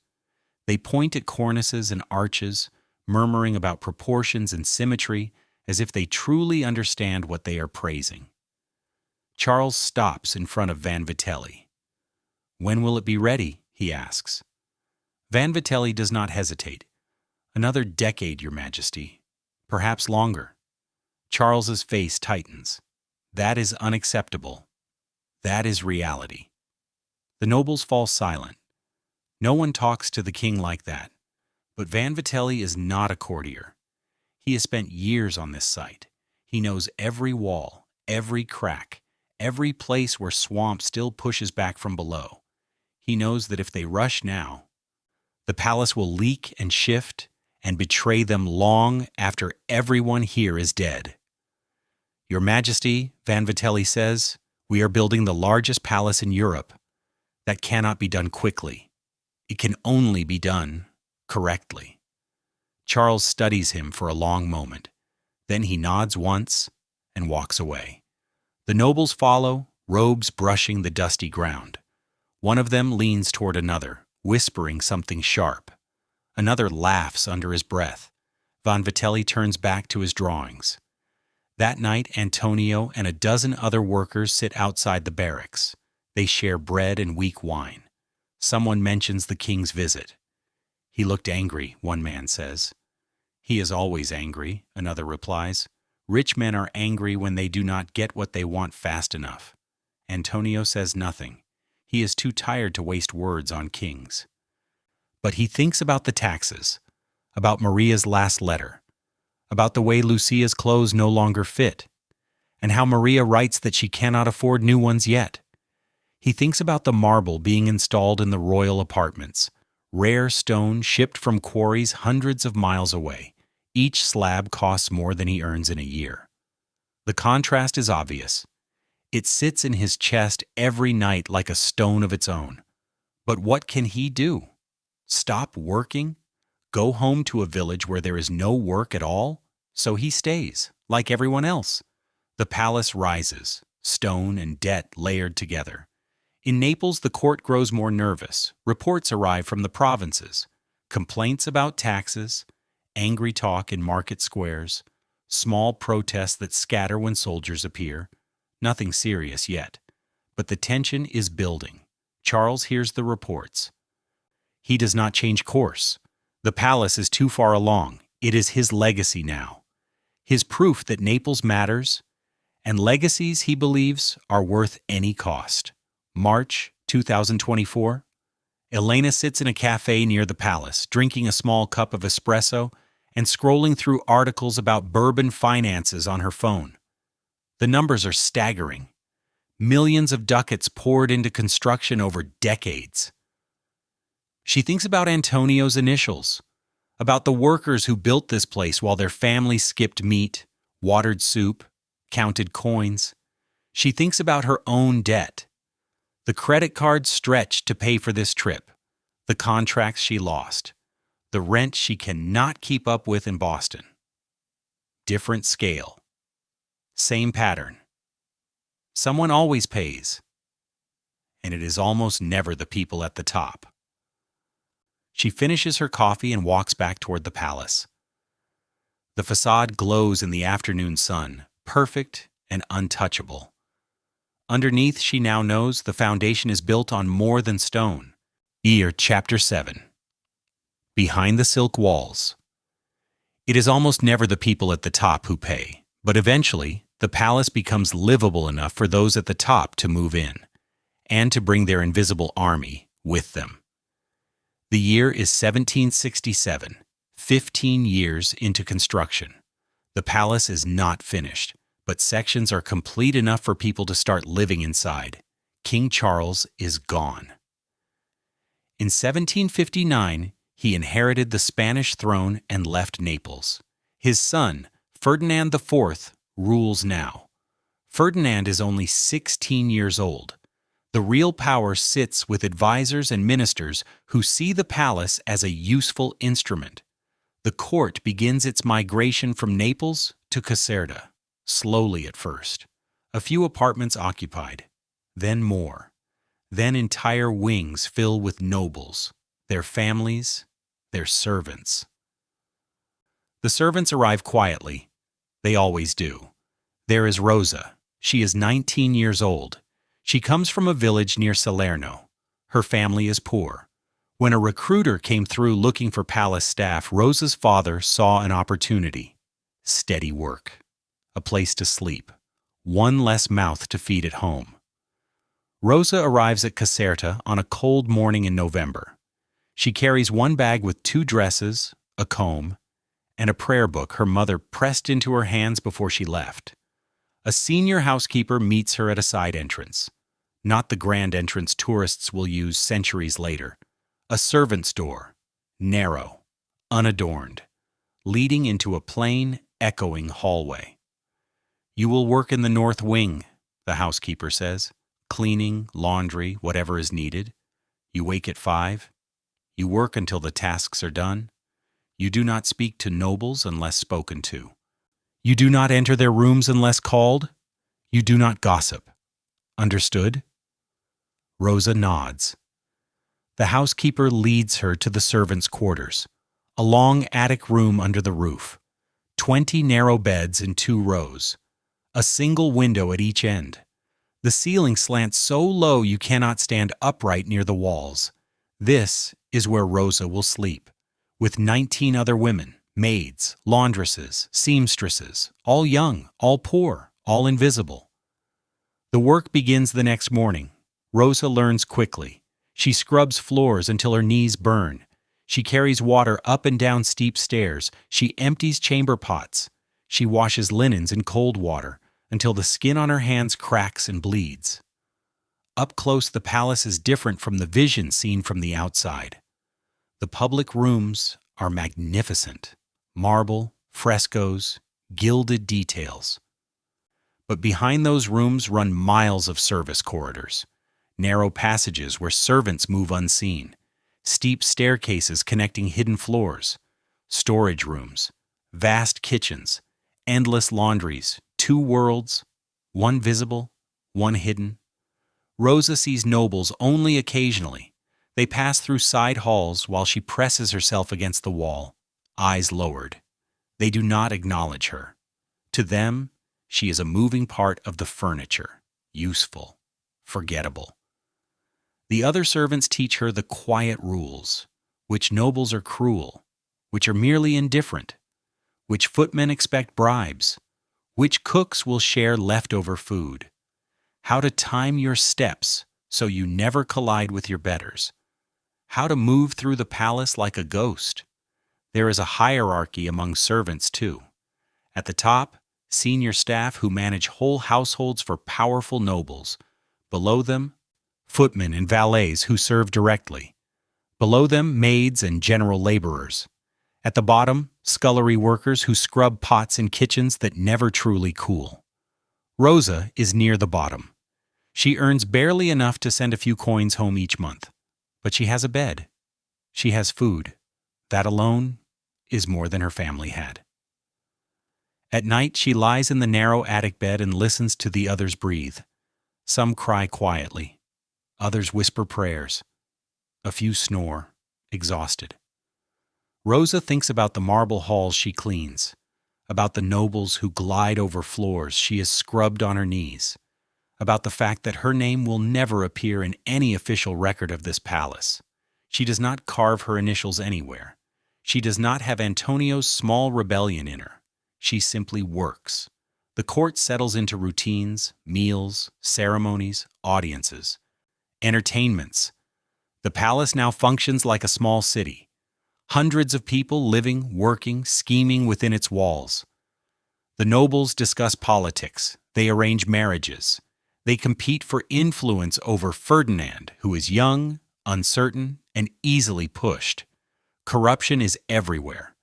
They point at cornices and arches, murmuring about proportions and symmetry as if they truly understand what they are praising. Charles stops in front of Vanvitelli. "When will it be ready?" he asks. Vanvitelli does not hesitate. "Another decade, Your Majesty. Perhaps longer." Charles's face tightens. That is unacceptable. That is reality. The nobles fall silent. No one talks to the king like that. But Vanvitelli is not a courtier. He has spent years on this site. He knows every wall, every crack, every place where swamp still pushes back from below. He knows that if they rush now, the palace will leak and shift and betray them long after everyone here is dead. "Your Majesty," Vanvitelli says, "we are building the largest palace in Europe. That cannot be done quickly. It can only be done correctly." Charles studies him for a long moment. Then he nods once and walks away. The nobles follow, robes brushing the dusty ground. One of them leans toward another, whispering something sharp. Another laughs under his breath. Vanvitelli turns back to his drawings. That night, Antonio and a dozen other workers sit outside the barracks. They share bread and weak wine. Someone mentions the king's visit. "He looked angry," one man says. "He is always angry," another replies. "Rich men are angry when they do not get what they want fast enough." Antonio says nothing. He is too tired to waste words on kings. But he thinks about the taxes, about Maria's last letter, about the way Lucia's clothes no longer fit, and how Maria writes that she cannot afford new ones yet. He thinks about the marble being installed in the royal apartments, rare stone shipped from quarries hundreds of miles away. Each slab costs more than he earns in a year. The contrast is obvious. It sits in his chest every night like a stone of its own. But what can he do? Stop working? Go home to a village where there is no work at all? So he stays, like everyone else. The palace rises, stone and debt layered together. In Naples, the court grows more nervous. Reports arrive from the provinces. Complaints about taxes, angry talk in market squares, small protests that scatter when soldiers appear. Nothing serious yet. But the tension is building. Charles hears the reports. He does not change course. The palace is too far along. It is his legacy now. His proof that Naples matters, and legacies, he believes, are worth any cost. March 2024. Elena sits in a cafe near the palace, drinking a small cup of espresso and scrolling through articles about Bourbon finances on her phone. The numbers are staggering. Millions of ducats poured into construction over decades. She thinks about Antonio's initials, about the workers who built this place while their families skipped meat, watered soup, counted coins. She thinks about her own debt. The credit card stretched to pay for this trip, the contracts she lost, the rent she cannot keep up with in Boston. Different scale. Same pattern. Someone always pays, and it is almost never the people at the top. She finishes her coffee and walks back toward the palace. The facade glows in the afternoon sun, perfect and untouchable. Underneath, she now knows, the foundation is built on more than stone. Chapter 7. Behind the silk walls. It is almost never the people at the top who pay, but eventually, the palace becomes livable enough for those at the top to move in, and to bring their invisible army with them. The year is 1767, 15 years into construction. The palace is not finished, but sections are complete enough for people to start living inside. King Charles is gone. In 1759, he inherited the Spanish throne and left Naples. His son, Ferdinand IV, rules now. Ferdinand is only 16 years old. The real power sits with advisors and ministers who see the palace as a useful instrument. The court begins its migration from Naples to Caserta, slowly at first. A few apartments occupied, then more. Then entire wings fill with nobles, their families, their servants. The servants arrive quietly. They always do. There is Rosa. She is 19 years old. She comes from a village near Salerno. Her family is poor. When a recruiter came through looking for palace staff, Rosa's father saw an opportunity. Steady work. A place to sleep. One less mouth to feed at home. Rosa arrives at Caserta on a cold morning in November. She carries one bag with 2 dresses, a comb, and a prayer book her mother pressed into her hands before she left. A senior housekeeper meets her at a side entrance. Not the grand entrance tourists will use centuries later. A servant's door, narrow, unadorned, leading into a plain, echoing hallway. "You will work in the north wing," the housekeeper says. "Cleaning, laundry, whatever is needed. You wake at 5. You work until the tasks are done. You do not speak to nobles unless spoken to. You do not enter their rooms unless called. You do not gossip. Understood?" Rosa nods. The housekeeper leads her to the servants' quarters, a long attic room under the roof, 20 narrow beds in 2 rows, a single window at each end. The ceiling slants so low you cannot stand upright near the walls. This is where Rosa will sleep, with 19 other women, maids, laundresses, seamstresses, all young, all poor, all invisible. The work begins the next morning. Rosa learns quickly. She scrubs floors until her knees burn. She carries water up and down steep stairs. She empties chamber pots. She washes linens in cold water until the skin on her hands cracks and bleeds. Up close, the palace is different from the vision seen from the outside. The public rooms are magnificent. Marble, frescoes, gilded details. But behind those rooms run miles of service corridors. Narrow passages where servants move unseen, steep staircases connecting hidden floors, storage rooms, vast kitchens, endless laundries, 2 worlds, one visible, one hidden. Rosa sees nobles only occasionally. They pass through side halls while she presses herself against the wall, eyes lowered. They do not acknowledge her. To them, she is a moving part of the furniture, useful, forgettable. The other servants teach her the quiet rules, which nobles are cruel, which are merely indifferent, which footmen expect bribes, which cooks will share leftover food, how to time your steps so you never collide with your betters, how to move through the palace like a ghost. There is a hierarchy among servants, too. At the top, senior staff who manage whole households for powerful nobles. Below them, footmen and valets who serve directly. Below them, maids and general laborers. At the bottom, scullery workers who scrub pots in kitchens that never truly cool. Rosa is near the bottom. She earns barely enough to send a few coins home each month. But she has a bed. She has food. That alone is more than her family had. At night, she lies in the narrow attic bed and listens to the others breathe. Some cry quietly. Others whisper prayers. A few snore, exhausted. Rosa thinks about the marble halls she cleans, about the nobles who glide over floors she has scrubbed on her knees, about the fact that her name will never appear in any official record of this palace. She does not carve her initials anywhere. She does not have Antonio's small rebellion in her. She simply works. The court settles into routines, meals, ceremonies, audiences, entertainments. The palace now functions like a small city. Hundreds of people living, working, scheming within its walls. The nobles discuss politics. They arrange marriages. They compete for influence over Ferdinand, who is young, uncertain, and easily pushed. Corruption is everywhere.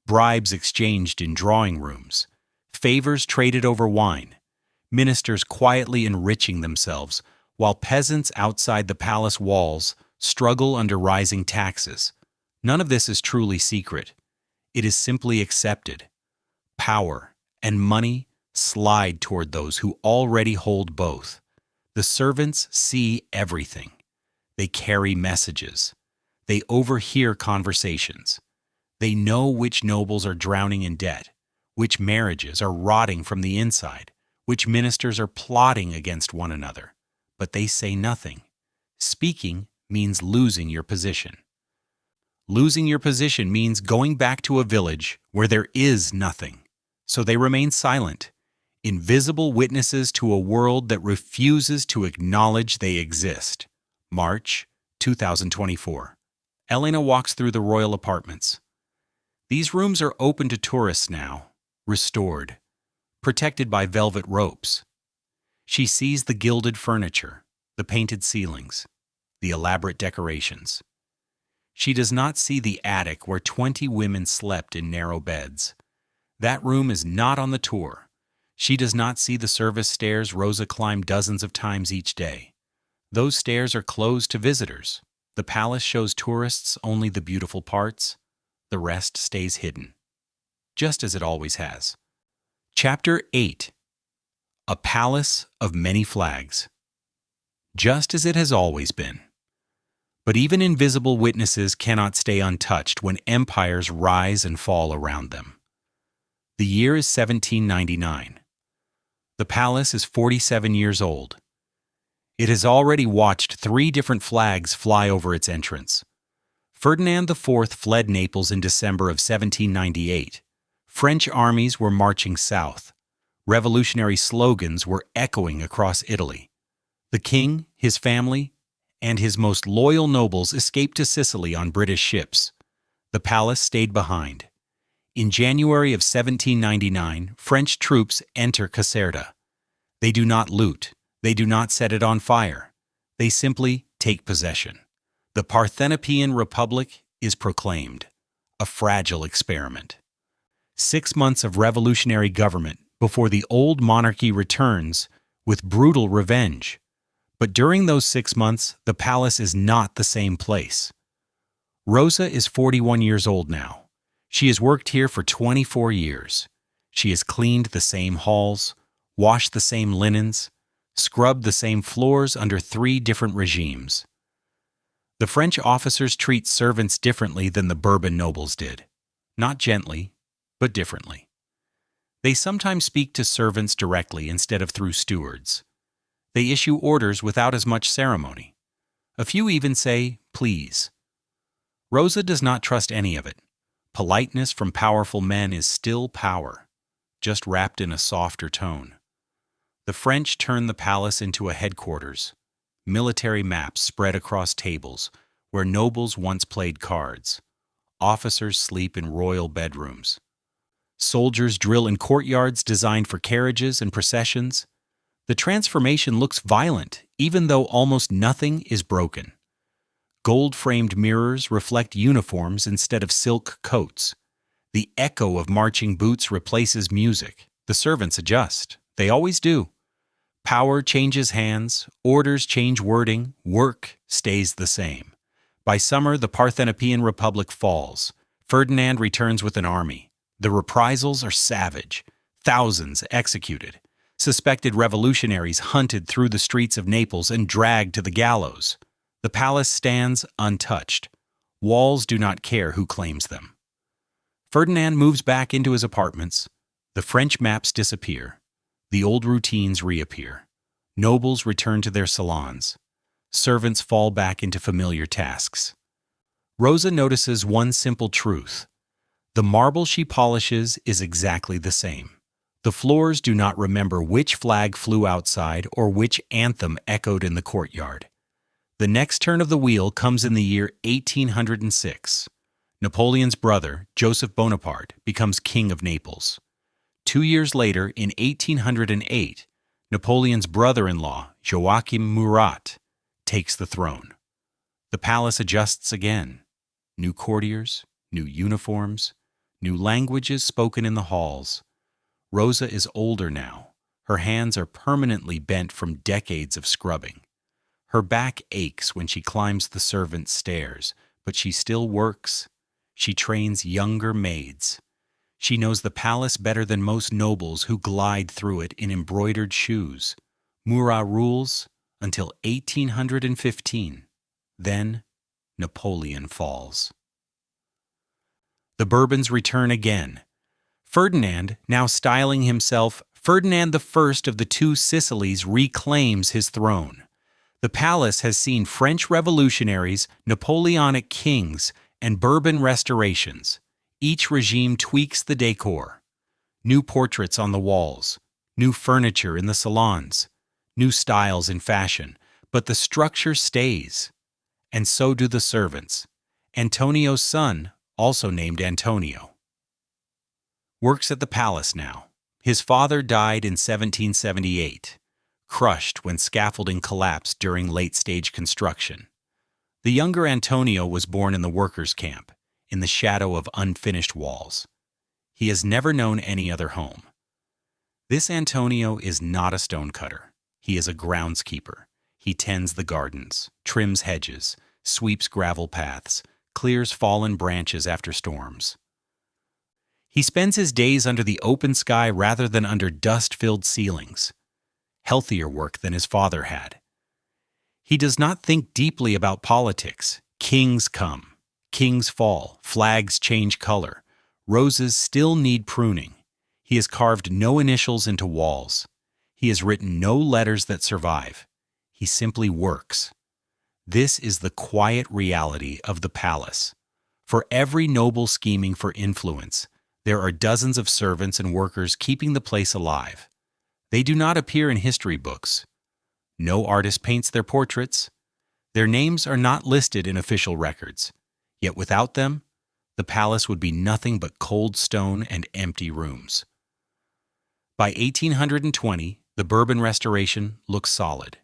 Bribes exchanged in drawing rooms. Favors traded over wine. Ministers quietly enriching themselves, while peasants outside the palace walls struggle under rising taxes. None of this is truly secret. It is simply accepted. Power and money slide toward those who already hold both. The servants see everything. They carry messages. They overhear conversations. They know which nobles are drowning in debt, which marriages are rotting from the inside, which ministers are plotting against one another. But they say nothing. Speaking means losing your position. Losing your position means going back to a village where there is nothing. So they remain silent, invisible witnesses to a world that refuses to acknowledge they exist. March 2024. Elena walks through the royal apartments. These rooms are open to tourists now, restored, protected by velvet ropes. She sees the gilded furniture, the painted ceilings, the elaborate decorations. She does not see the attic where 20 women slept in narrow beds. That room is not on the tour. She does not see the service stairs Rosa climbed dozens of times each day. Those stairs are closed to visitors. The palace shows tourists only the beautiful parts. The rest stays hidden, just as it always has. Chapter 8. A Palace of Many Flags. Just as it has always been. But even invisible witnesses cannot stay untouched when empires rise and fall around them. The year is 1799. The palace is 47 years old. It has already watched 3 different flags fly over its entrance. Ferdinand IV fled Naples in December of 1798. French armies were marching south. Revolutionary slogans were echoing across Italy. The king, his family, and his most loyal nobles escaped to Sicily on British ships. The palace stayed behind. In January of 1799, French troops enter Caserta. They do not loot. They do not set it on fire. They simply take possession. The Parthenopean Republic is proclaimed, a fragile experiment. 6 months of revolutionary government before the old monarchy returns with brutal revenge. But during those 6 months, the palace is not the same place. Rosa is 41 years old now. She has worked here for 24 years. She has cleaned the same halls, washed the same linens, scrubbed the same floors under 3 different regimes. The French officers treat servants differently than the Bourbon nobles did. Not gently, but differently. They sometimes speak to servants directly instead of through stewards. They issue orders without as much ceremony. A few even say, please. Rosa does not trust any of it. Politeness from powerful men is still power, just wrapped in a softer tone. The French turn the palace into a headquarters. Military maps spread across tables where nobles once played cards. Officers sleep in royal bedrooms. Soldiers drill in courtyards designed for carriages and processions. The transformation looks violent, even though almost nothing is broken. Gold-framed mirrors reflect uniforms instead of silk coats. The echo of marching boots replaces music. The servants adjust. They always do. Power changes hands, orders change wording, work stays the same. By summer, the Parthenopean Republic falls. Ferdinand returns with an army. The reprisals are savage. Thousands executed. Suspected revolutionaries hunted through the streets of Naples and dragged to the gallows. The palace stands untouched. Walls do not care who claims them. Ferdinand moves back into his apartments. The French maps disappear. The old routines reappear. Nobles return to their salons. Servants fall back into familiar tasks. Rosa notices one simple truth. The marble she polishes is exactly the same. The floors do not remember which flag flew outside or which anthem echoed in the courtyard. The next turn of the wheel comes in the year 1806. Napoleon's brother, Joseph Bonaparte, becomes king of Naples. 2 years later, in 1808, Napoleon's brother-in-law, Joachim Murat, takes the throne. The palace adjusts again. New courtiers, new uniforms, new languages spoken in the halls. Rosa is older now. Her hands are permanently bent from decades of scrubbing. Her back aches when she climbs the servants' stairs, but she still works. She trains younger maids. She knows the palace better than most nobles who glide through it in embroidered shoes. Murat rules until 1815. Then Napoleon falls. The Bourbons return again. Ferdinand, now styling himself Ferdinand I of the Two Sicilies, reclaims his throne. The palace has seen French revolutionaries, Napoleonic kings, and Bourbon restorations. Each regime tweaks the decor. New portraits on the walls, new furniture in the salons, new styles in fashion, but the structure stays. And so do the servants. Antonio's son, also named Antonio, works at the palace now. His father died in 1778, crushed when scaffolding collapsed during late-stage construction. The younger Antonio was born in the workers' camp, in the shadow of unfinished walls. He has never known any other home. This Antonio is not a stonecutter. He is a groundskeeper. He tends the gardens, trims hedges, sweeps gravel paths, clears fallen branches after storms. He spends his days under the open sky rather than under dust-filled ceilings. Healthier work than his father had. He does not think deeply about politics. Kings come. Kings fall. Flags change color. Roses still need pruning. He has carved no initials into walls. He has written no letters that survive. He simply works. This is the quiet reality of the palace. For every noble scheming for influence, there are dozens of servants and workers keeping the place alive. They do not appear in history books. No artist paints their portraits. Their names are not listed in official records. Yet without them, the palace would be nothing but cold stone and empty rooms. By 1820, the Bourbon Restoration looks solid.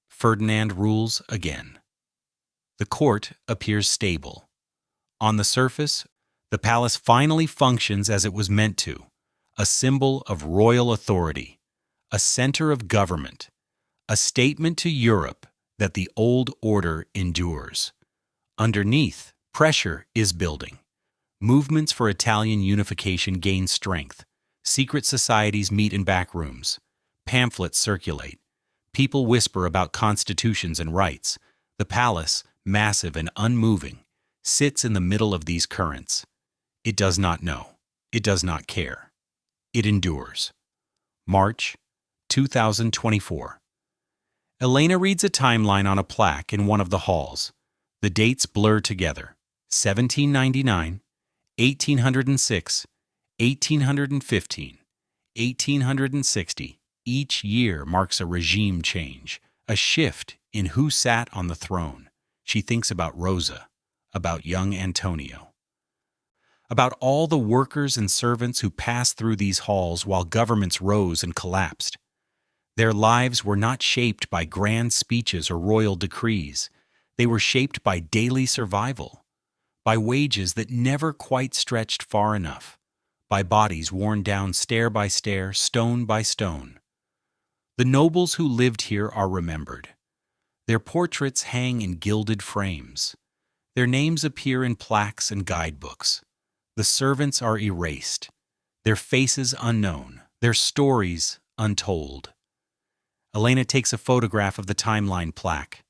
Ferdinand rules again. The court appears stable. On the surface, the palace finally functions as it was meant to, a symbol of royal authority, a center of government, a statement to Europe that the old order endures. Underneath, pressure is building. Movements for Italian unification gain strength. Secret societies meet in back rooms. Pamphlets circulate. People whisper about constitutions and rights. The palace, massive and unmoving, sits in the middle of these currents. It does not know. It does not care. It endures. March 2024. Elena reads a timeline on a plaque in one of the halls. The dates blur together. 1799, 1806, 1815, 1860. Each year marks a regime change, a shift in who sat on the throne. She thinks about Rosa, about young Antonio, about all the workers and servants who passed through these halls while governments rose and collapsed. Their lives were not shaped by grand speeches or royal decrees. They were shaped by daily survival, by wages that never quite stretched far enough, by bodies worn down stair by stair, stone by stone. The nobles who lived here are remembered. Their portraits hang in gilded frames. Their names appear in plaques and guidebooks. The servants are erased, their faces unknown, their stories untold. Elena takes a photograph of the timeline plaque.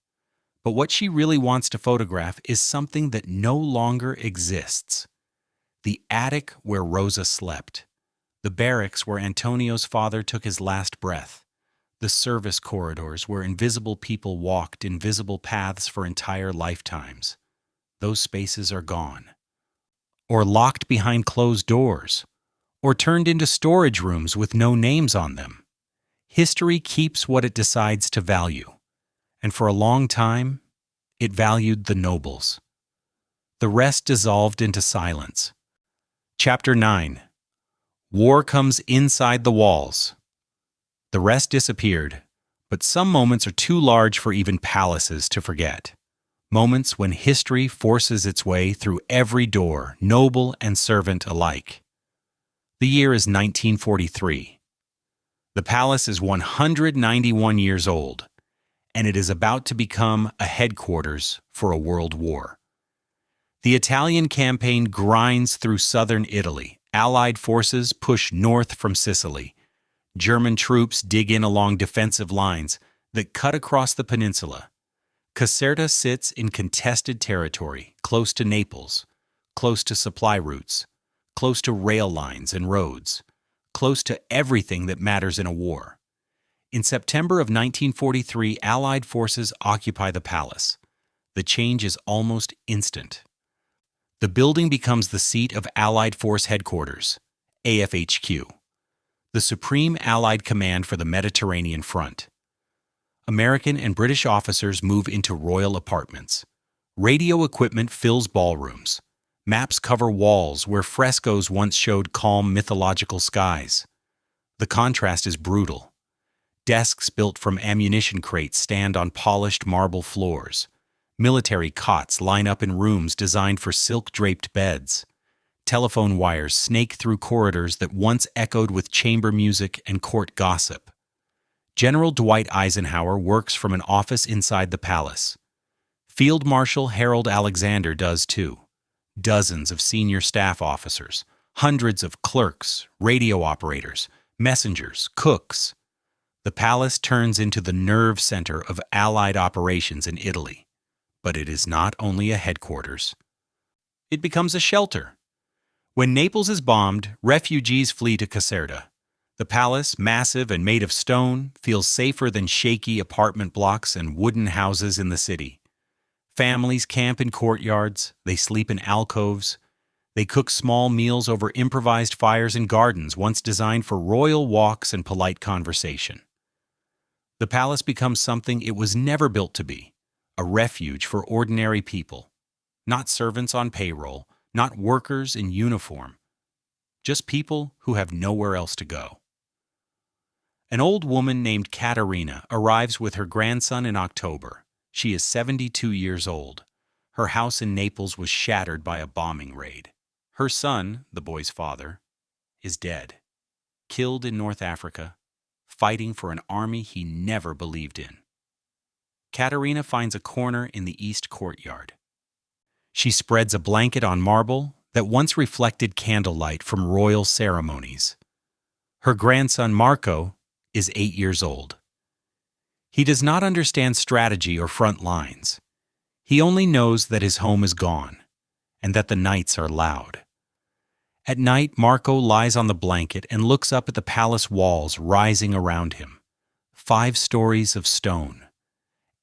But what she really wants to photograph is something that no longer exists. The attic where Rosa slept. The barracks where Antonio's father took his last breath. The service corridors where invisible people walked invisible paths for entire lifetimes. Those spaces are gone. Or locked behind closed doors. Or turned into storage rooms with no names on them. History keeps what it decides to value. And for a long time, it valued the nobles. The rest dissolved into silence. Chapter 9. War comes inside the walls. The rest disappeared, but some moments are too large for even palaces to forget. Moments when history forces its way through every door, noble and servant alike. The year is 1943. The palace is 191 years old, and it is about to become a headquarters for a world war. The Italian campaign grinds through southern Italy. Allied forces push north from Sicily. German troops dig in along defensive lines that cut across the peninsula. Caserta sits in contested territory, close to Naples, close to supply routes, close to rail lines and roads, close to everything that matters in a war. In September of 1943, Allied forces occupy the palace. The change is almost instant. The building becomes the seat of Allied Force Headquarters, AFHQ, the Supreme Allied Command for the Mediterranean Front. American and British officers move into royal apartments. Radio equipment fills ballrooms. Maps cover walls where frescoes once showed calm mythological skies. The contrast is brutal. Desks built from ammunition crates stand on polished marble floors. Military cots line up in rooms designed for silk-draped beds. Telephone wires snake through corridors that once echoed with chamber music and court gossip. General Dwight Eisenhower works from an office inside the palace. Field Marshal Harold Alexander does too. Dozens of senior staff officers, hundreds of clerks, radio operators, messengers, cooks. The palace turns into the nerve center of Allied operations in Italy. But it is not only a headquarters. It becomes a shelter. When Naples is bombed, refugees flee to Caserta. The palace, massive and made of stone, feels safer than shaky apartment blocks and wooden houses in the city. Families camp in courtyards, they sleep in alcoves, they cook small meals over improvised fires in gardens once designed for royal walks and polite conversation. The palace becomes something it was never built to be. A refuge for ordinary people, not servants on payroll, not workers in uniform, just people who have nowhere else to go. An old woman named Caterina arrives with her grandson in October. She is 72 years old. Her house in Naples was shattered by a bombing raid. Her son, the boy's father, is dead, killed in North Africa, fighting for an army he never believed in. Caterina finds a corner in the east courtyard. She spreads a blanket on marble that once reflected candlelight from royal ceremonies. Her grandson Marco is 8 years old. He does not understand strategy or front lines. He only knows that his home is gone and that the nights are loud. At night, Marco lies on the blanket and looks up at the palace walls rising around him. 5 stories of stone.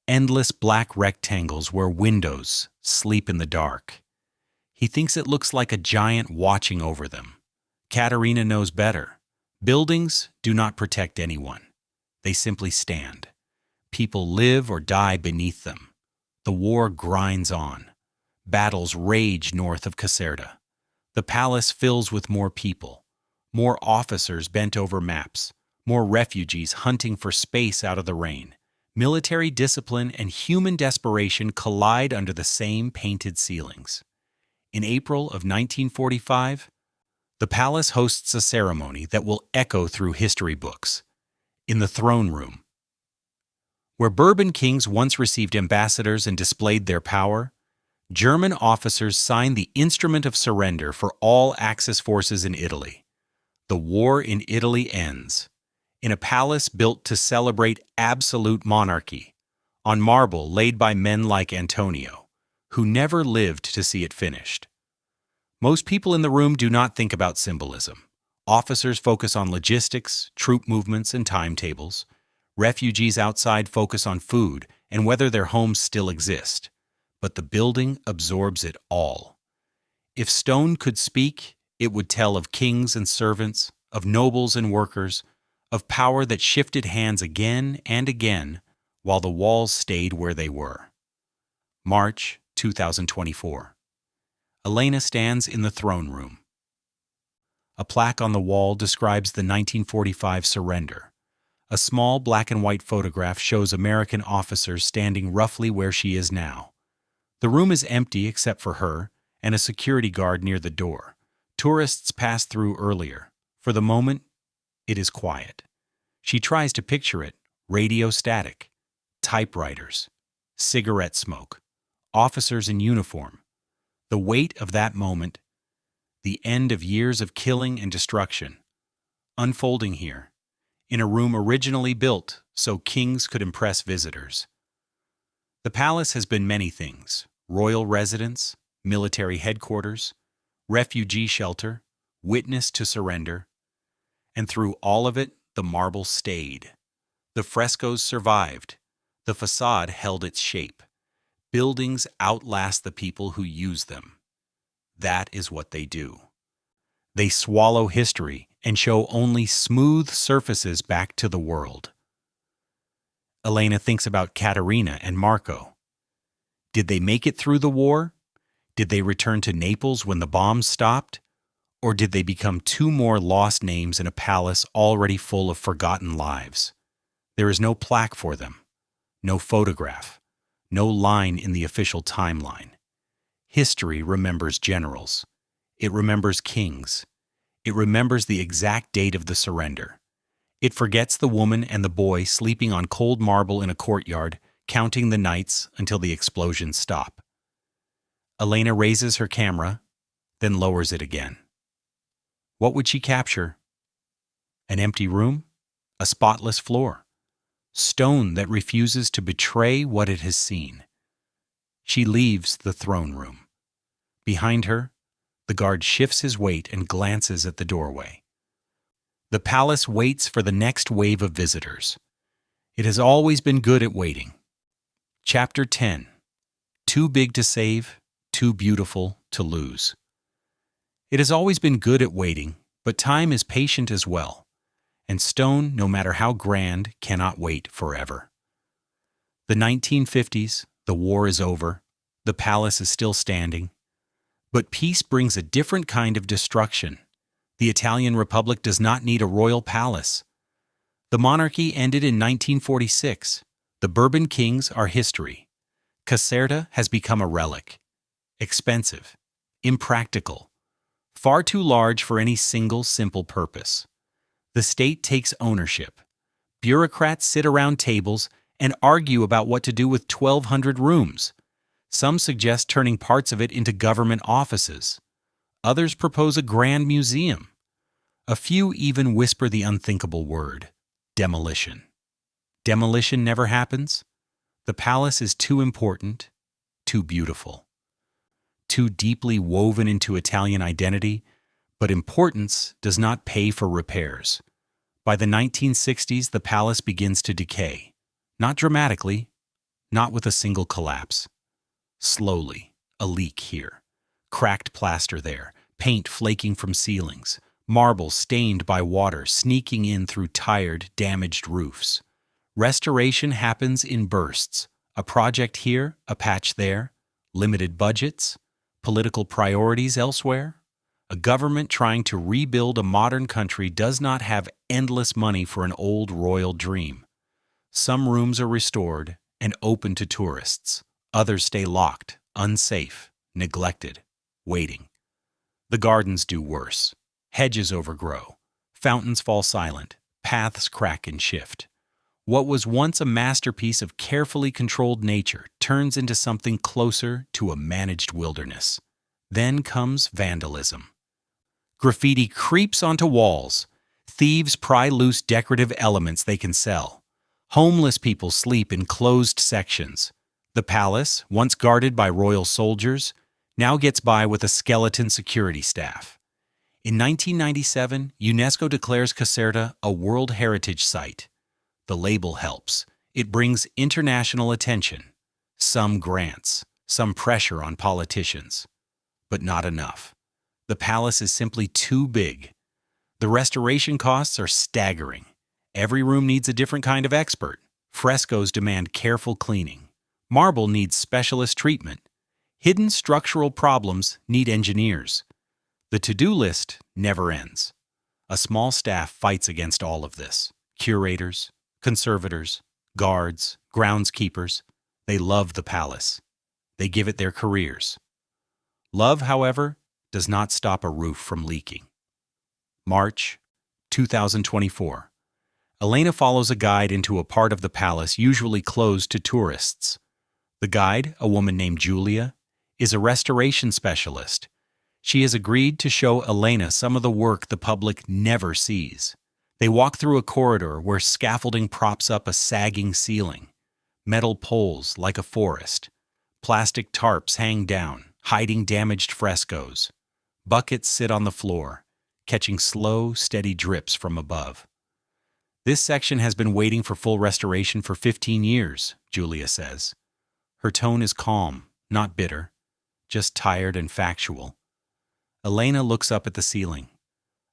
Endless black rectangles where windows sleep in the dark. He thinks it looks like a giant watching over them. Caterina knows better. Buildings do not protect anyone. They simply stand. People live or die beneath them. The war grinds on. Battles rage north of Caserta. The palace fills with more people. More officers bent over maps. More refugees hunting for space out of the rain. Military discipline and human desperation collide under the same painted ceilings. In April of 1945, the palace hosts a ceremony that will echo through history books. In the throne room, where Bourbon kings once received ambassadors and displayed their power, German officers signed the instrument of surrender for all Axis forces in Italy. The war in Italy ends. in a palace built to celebrate absolute monarchy, on marble laid by men like Antonio, who never lived to see it finished. Most people in the room do not think about symbolism. Officers focus on logistics, troop movements, and timetables. Refugees outside focus on food and whether their homes still exist. But the building absorbs it all. If stone could speak, it would tell of kings and servants, of nobles and workers, of power that shifted hands again and again while the walls stayed where they were. March 2024. Elena stands in the throne room. A plaque on the wall describes the 1945 surrender. A small black and white photograph shows American officers standing roughly where she is now. The room is empty except for her and a security guard near the door. Tourists passed through earlier. For the moment, it is quiet. She tries to picture it: radio static, typewriters, cigarette smoke, officers in uniform. The weight of that moment, the end of years of killing and destruction, unfolding here, in a room originally built so kings could impress visitors. The palace has been many things: royal residence, military headquarters, refugee shelter, witness to surrender. And through all of it, the marble stayed. The frescoes survived. The facade held its shape. Buildings outlast the people who use them. That is what they do. They swallow history and show only smooth surfaces back to the world. Elena thinks about Caterina and Marco. Did they make it through the war? Did they return to Naples when the bombs stopped? Or did they become two more lost names in a palace already full of forgotten lives? There is no plaque for them, no photograph, no line in the official timeline. History remembers generals. It remembers kings. It remembers the exact date of the surrender. It forgets the woman and the boy sleeping on cold marble in a courtyard, counting the nights until the explosions stop. Elena raises her camera, then lowers it again. What would she capture? An empty room? A spotless floor? Stone that refuses to betray what it has seen. She leaves the throne room. Behind her, the guard shifts his weight and glances at the doorway. The palace waits for the next wave of visitors. It has always been good at waiting. Chapter 10. Too big to save, too beautiful to lose. It has always been good at waiting, but time is patient as well, and stone, no matter how grand, cannot wait forever. The 1950s, the war is over, the palace is still standing, but peace brings a different kind of destruction. The Italian Republic does not need a royal palace. The monarchy ended in 1946. The Bourbon kings are history. Caserta has become a relic. Expensive, impractical, far too large for any single simple purpose. The state takes ownership. Bureaucrats sit around tables and argue about what to do with 1,200 rooms. Some suggest turning parts of it into government offices. Others propose a grand museum. A few even whisper the unthinkable word: demolition. Demolition never happens. The palace is too important, too beautiful, too deeply woven into Italian identity, but importance does not pay for repairs. By the 1960s, the palace begins to decay. Not dramatically, not with a single collapse. Slowly, a leak here, cracked plaster there, paint flaking from ceilings, marble stained by water sneaking in through tired, damaged roofs. Restoration happens in bursts. A project here, a patch there, limited budgets, political priorities elsewhere. A government trying to rebuild a modern country does not have endless money for an old royal dream. Some rooms are restored and open to tourists. Others stay locked, unsafe, neglected, waiting. The gardens do worse. Hedges overgrow. Fountains fall silent. Paths crack and shift. What was once a masterpiece of carefully controlled nature turns into something closer to a managed wilderness. Then comes vandalism. Graffiti creeps onto walls. Thieves pry loose decorative elements they can sell. Homeless people sleep in closed sections. The palace, once guarded by royal soldiers, now gets by with a skeleton security staff. In 1997, UNESCO declares Caserta a World Heritage Site. The label helps. It brings international attention. Some grants, some pressure on politicians. But not enough. The palace is simply too big. The restoration costs are staggering. Every room needs a different kind of expert. Frescoes demand careful cleaning. Marble needs specialist treatment. Hidden structural problems need engineers. The to-do list never ends. A small staff fights against all of this. Curators, conservators, guards, groundskeepers. They love the palace. They give it their careers. Love, however, does not stop a roof from leaking. March 2024. Elena follows a guide into a part of the palace usually closed to tourists. The guide, a woman named Julia, is a restoration specialist. She has agreed to show Elena some of the work the public never sees. They walk through a corridor where scaffolding props up a sagging ceiling. Metal poles like a forest. Plastic tarps hang down, hiding damaged frescoes. Buckets sit on the floor, catching slow, steady drips from above. This section has been waiting for full restoration for 15 years, Julia says. Her tone is calm, not bitter, just tired and factual. Elena looks up at the ceiling.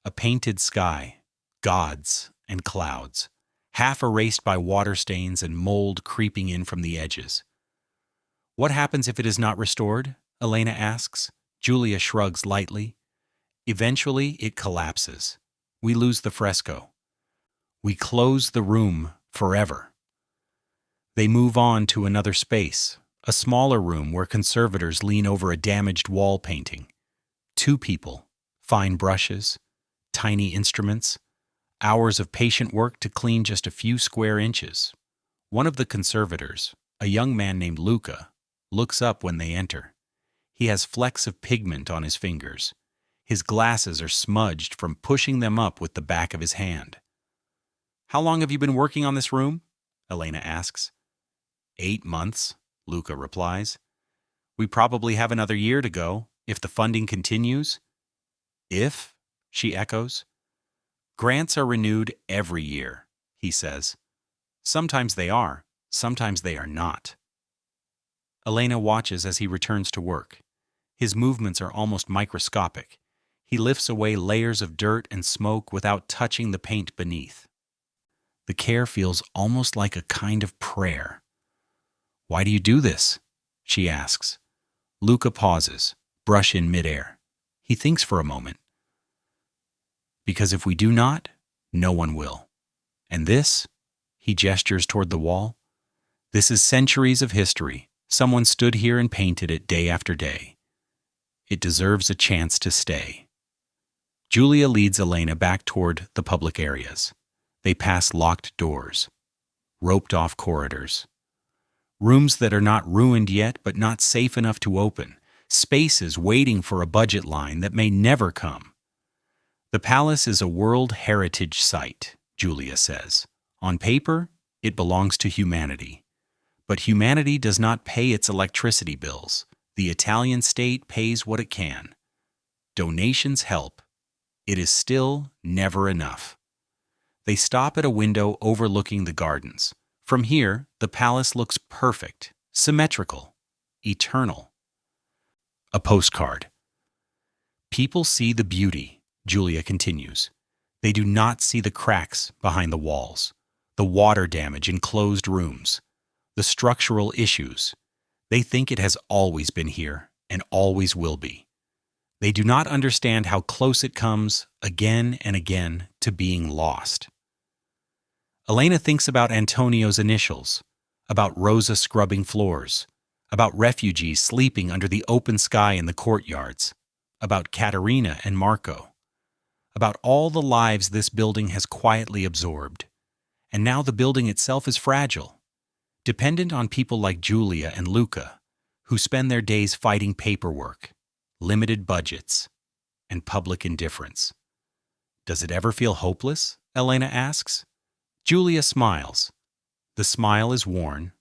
A painted sky, gods and clouds, half erased by water stains and mold creeping in from the edges. What happens if it is not restored? Elena asks. Julia shrugs lightly. Eventually, it collapses. We lose the fresco. We close the room forever. They move on to another space, a smaller room where conservators lean over a damaged wall painting. 2 people, fine brushes, tiny instruments, hours of patient work to clean just a few square inches. One of the conservators, a young man named Luca, looks up when they enter. He has flecks of pigment on his fingers. His glasses are smudged from pushing them up with the back of his hand. How long have you been working on this room? Elena asks. 8 months, Luca replies. We probably have another year to go, if the funding continues. If? She echoes. Grants are renewed every year, he says. Sometimes they are, sometimes they are not. Elena watches as he returns to work. His movements are almost microscopic. He lifts away layers of dirt and smoke without touching the paint beneath. The care feels almost like a kind of prayer. Why do you do this? She asks. Luca pauses, brush in midair. He thinks for a moment. Because if we do not, no one will. And this, he gestures toward the wall, this is centuries of history. Someone stood here and painted it day after day. It deserves a chance to stay. Julia leads Elena back toward the public areas. They pass locked doors, roped-off corridors, rooms that are not ruined yet but not safe enough to open, spaces waiting for a budget line that may never come. The palace is a World Heritage Site, Julia says. On paper, it belongs to humanity. But humanity does not pay its electricity bills. The Italian state pays what it can. Donations help. It is still never enough. They stop at a window overlooking the gardens. From here, the palace looks perfect, symmetrical, eternal. A postcard. People see the beauty, Julia continues. They do not see the cracks behind the walls, the water damage in closed rooms, the structural issues. They think it has always been here and always will be. They do not understand how close it comes, again and again, to being lost. Elena thinks about Antonio's initials, about Rosa scrubbing floors, about refugees sleeping under the open sky in the courtyards, about Caterina and Marco, about all the lives this building has quietly absorbed. And now the building itself is fragile, dependent on people like Julia and Luca, who spend their days fighting paperwork, limited budgets, and public indifference. Does it ever feel hopeless? Elena asks. Julia smiles. The smile is worn,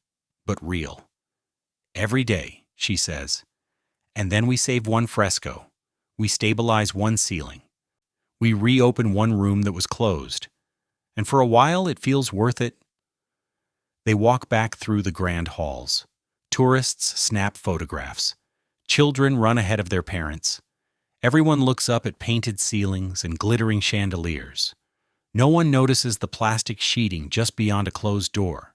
but real. Every day, she says. And then we save one fresco. We stabilize one ceiling. We reopen one room that was closed. And for a while, it feels worth it. They walk back through the grand halls. Tourists snap photographs. Children run ahead of their parents. Everyone looks up at painted ceilings and glittering chandeliers. No one notices the plastic sheeting just beyond a closed door.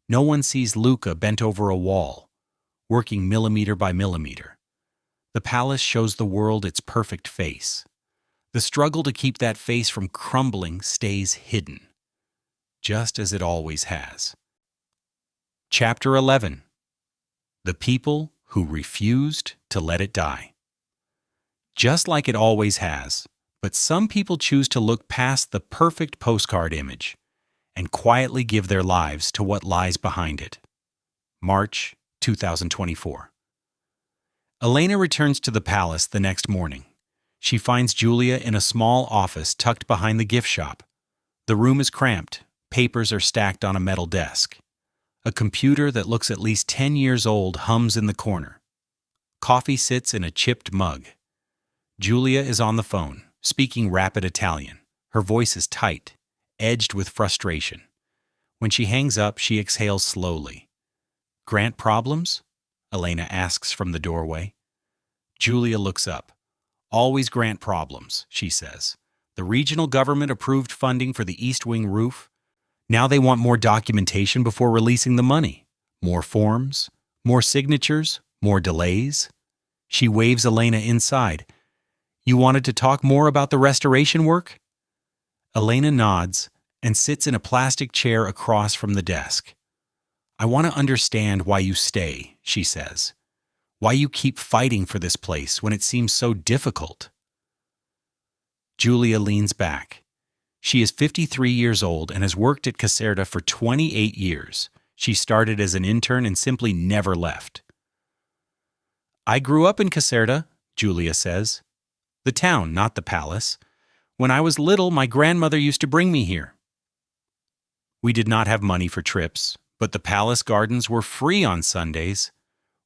No one sees Luca bent over a wall, working millimeter by millimeter. The palace shows the world its perfect face. The struggle to keep that face from crumbling stays hidden, just as it always has. Chapter 11. The People Who Refused to Let It Die. Just like it always has, but some people choose to look past the perfect postcard image and quietly give their lives to what lies behind it. March 2024. Elena returns to the palace the next morning. She finds Julia in a small office tucked behind the gift shop. The room is cramped. Papers are stacked on a metal desk. A computer that looks at least 10 years old hums in the corner. Coffee sits in a chipped mug. Julia is on the phone, speaking rapid Italian. Her voice is tight, edged with frustration. When she hangs up, she exhales slowly. Grant problems? Elena asks from the doorway. Julia looks up. Always grant problems, she says. The regional government approved funding for the East Wing roof. Now they want more documentation before releasing the money. More forms, more signatures, more delays. She waves Elena inside. You wanted to talk more about the restoration work? Elena nods and sits in a plastic chair across from the desk. I want to understand why you stay, she says. Why you keep fighting for this place when it seems so difficult. Julia leans back. She is 53 years old and has worked at Caserta for 28 years. She started as an intern and simply never left. I grew up in Caserta, Julia says. The town, not the palace. When I was little, my grandmother used to bring me here. We did not have money for trips, but the palace gardens were free on Sundays.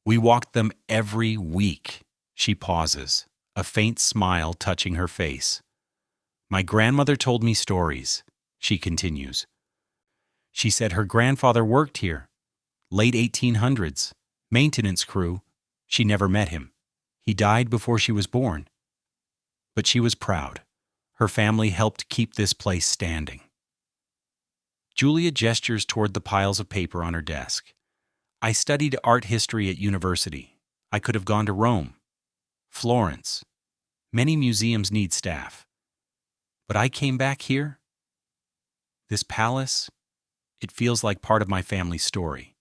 We walked them every week. She pauses, a faint smile touching her face. My grandmother told me stories, she continues. She said her grandfather worked here, late 1800s, maintenance crew. She never met him. He died before she was born. But she was proud. Her family helped keep this place standing. Julia gestures toward the piles of paper on her desk. I studied art history at university. I could have gone to Rome, Florence. Many museums need staff. But I came back here. This palace, it feels like part of my family's story.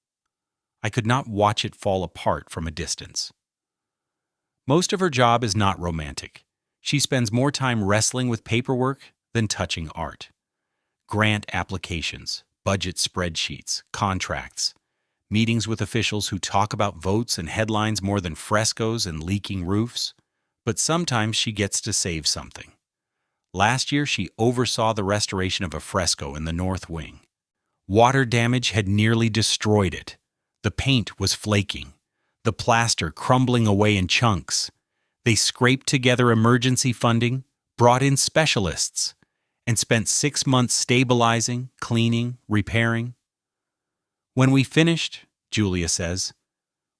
I could not watch it fall apart from a distance. Most of her job is not romantic. She spends more time wrestling with paperwork than touching art. Grant applications, budget spreadsheets, contracts, meetings with officials who talk about votes and headlines more than frescoes and leaking roofs. But sometimes she gets to save something. Last year, she oversaw the restoration of a fresco in the north wing. Water damage had nearly destroyed it. The paint was flaking, the plaster crumbling away in chunks. They scraped together emergency funding, brought in specialists, and spent 6 months stabilizing, cleaning, repairing. When we finished, Julia says,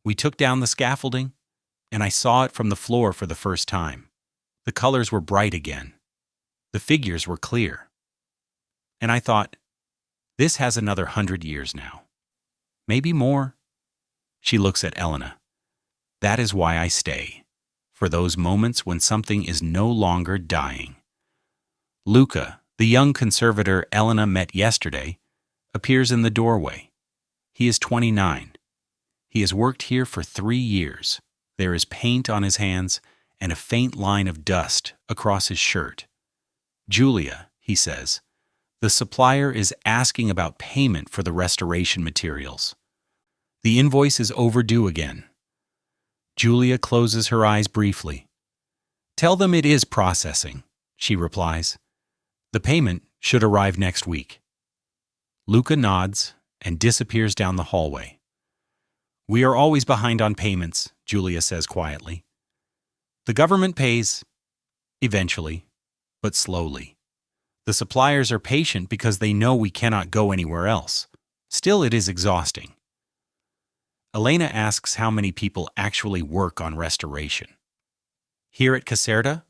we took down the scaffolding, and I saw it from the floor for the first time. The colors were bright again. The figures were clear. And I thought, this has another 100 years now. Maybe more. She looks at Elena. That is why I stay. For those moments when something is no longer dying. Luca, the young conservator Elena met yesterday, appears in the doorway. He is 29. He has worked here for 3 years. There is paint on his hands and a faint line of dust across his shirt. Julia, he says, the supplier is asking about payment for the restoration materials. The invoice is overdue again. Julia closes her eyes briefly. Tell them it is processing, she replies. The payment should arrive next week. Luca nods and disappears down the hallway. We are always behind on payments, Julia says quietly. The government pays, eventually, but slowly. The suppliers are patient because they know we cannot go anywhere else. Still, it is exhausting. Elena asks how many people actually work on restoration. Here at Caserta?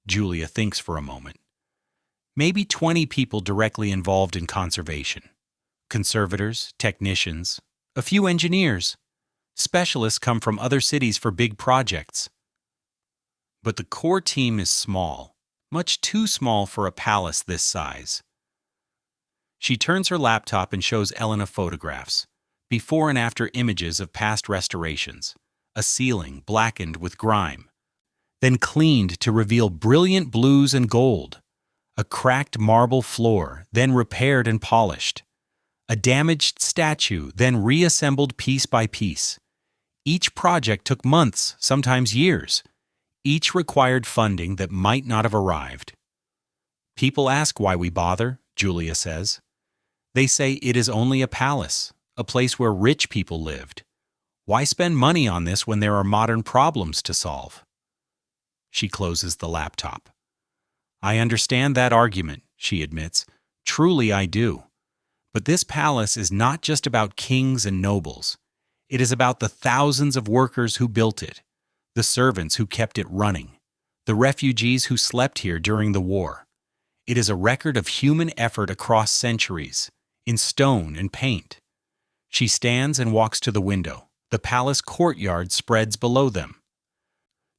Julia thinks for a moment. Maybe 20 people directly involved in conservation. Conservators, technicians, a few engineers. Specialists come from other cities for big projects. But the core team is small, much too small for a palace this size. She turns her laptop and shows Elena photographs, before and after images of past restorations, a ceiling blackened with grime, then cleaned to reveal brilliant blues and gold, a cracked marble floor, then repaired and polished, a damaged statue, then reassembled piece by piece. Each project took months, sometimes years. Each required funding that might not have arrived. People ask why we bother, Julia says. They say it is only a palace, a place where rich people lived. Why spend money on this when there are modern problems to solve? She closes the laptop. I understand that argument, she admits. Truly I do. But this palace is not just about kings and nobles. It is about the thousands of workers who built it, the servants who kept it running, the refugees who slept here during the war. It is a record of human effort across centuries, in stone and paint. She stands and walks to the window. The palace courtyard spreads below them.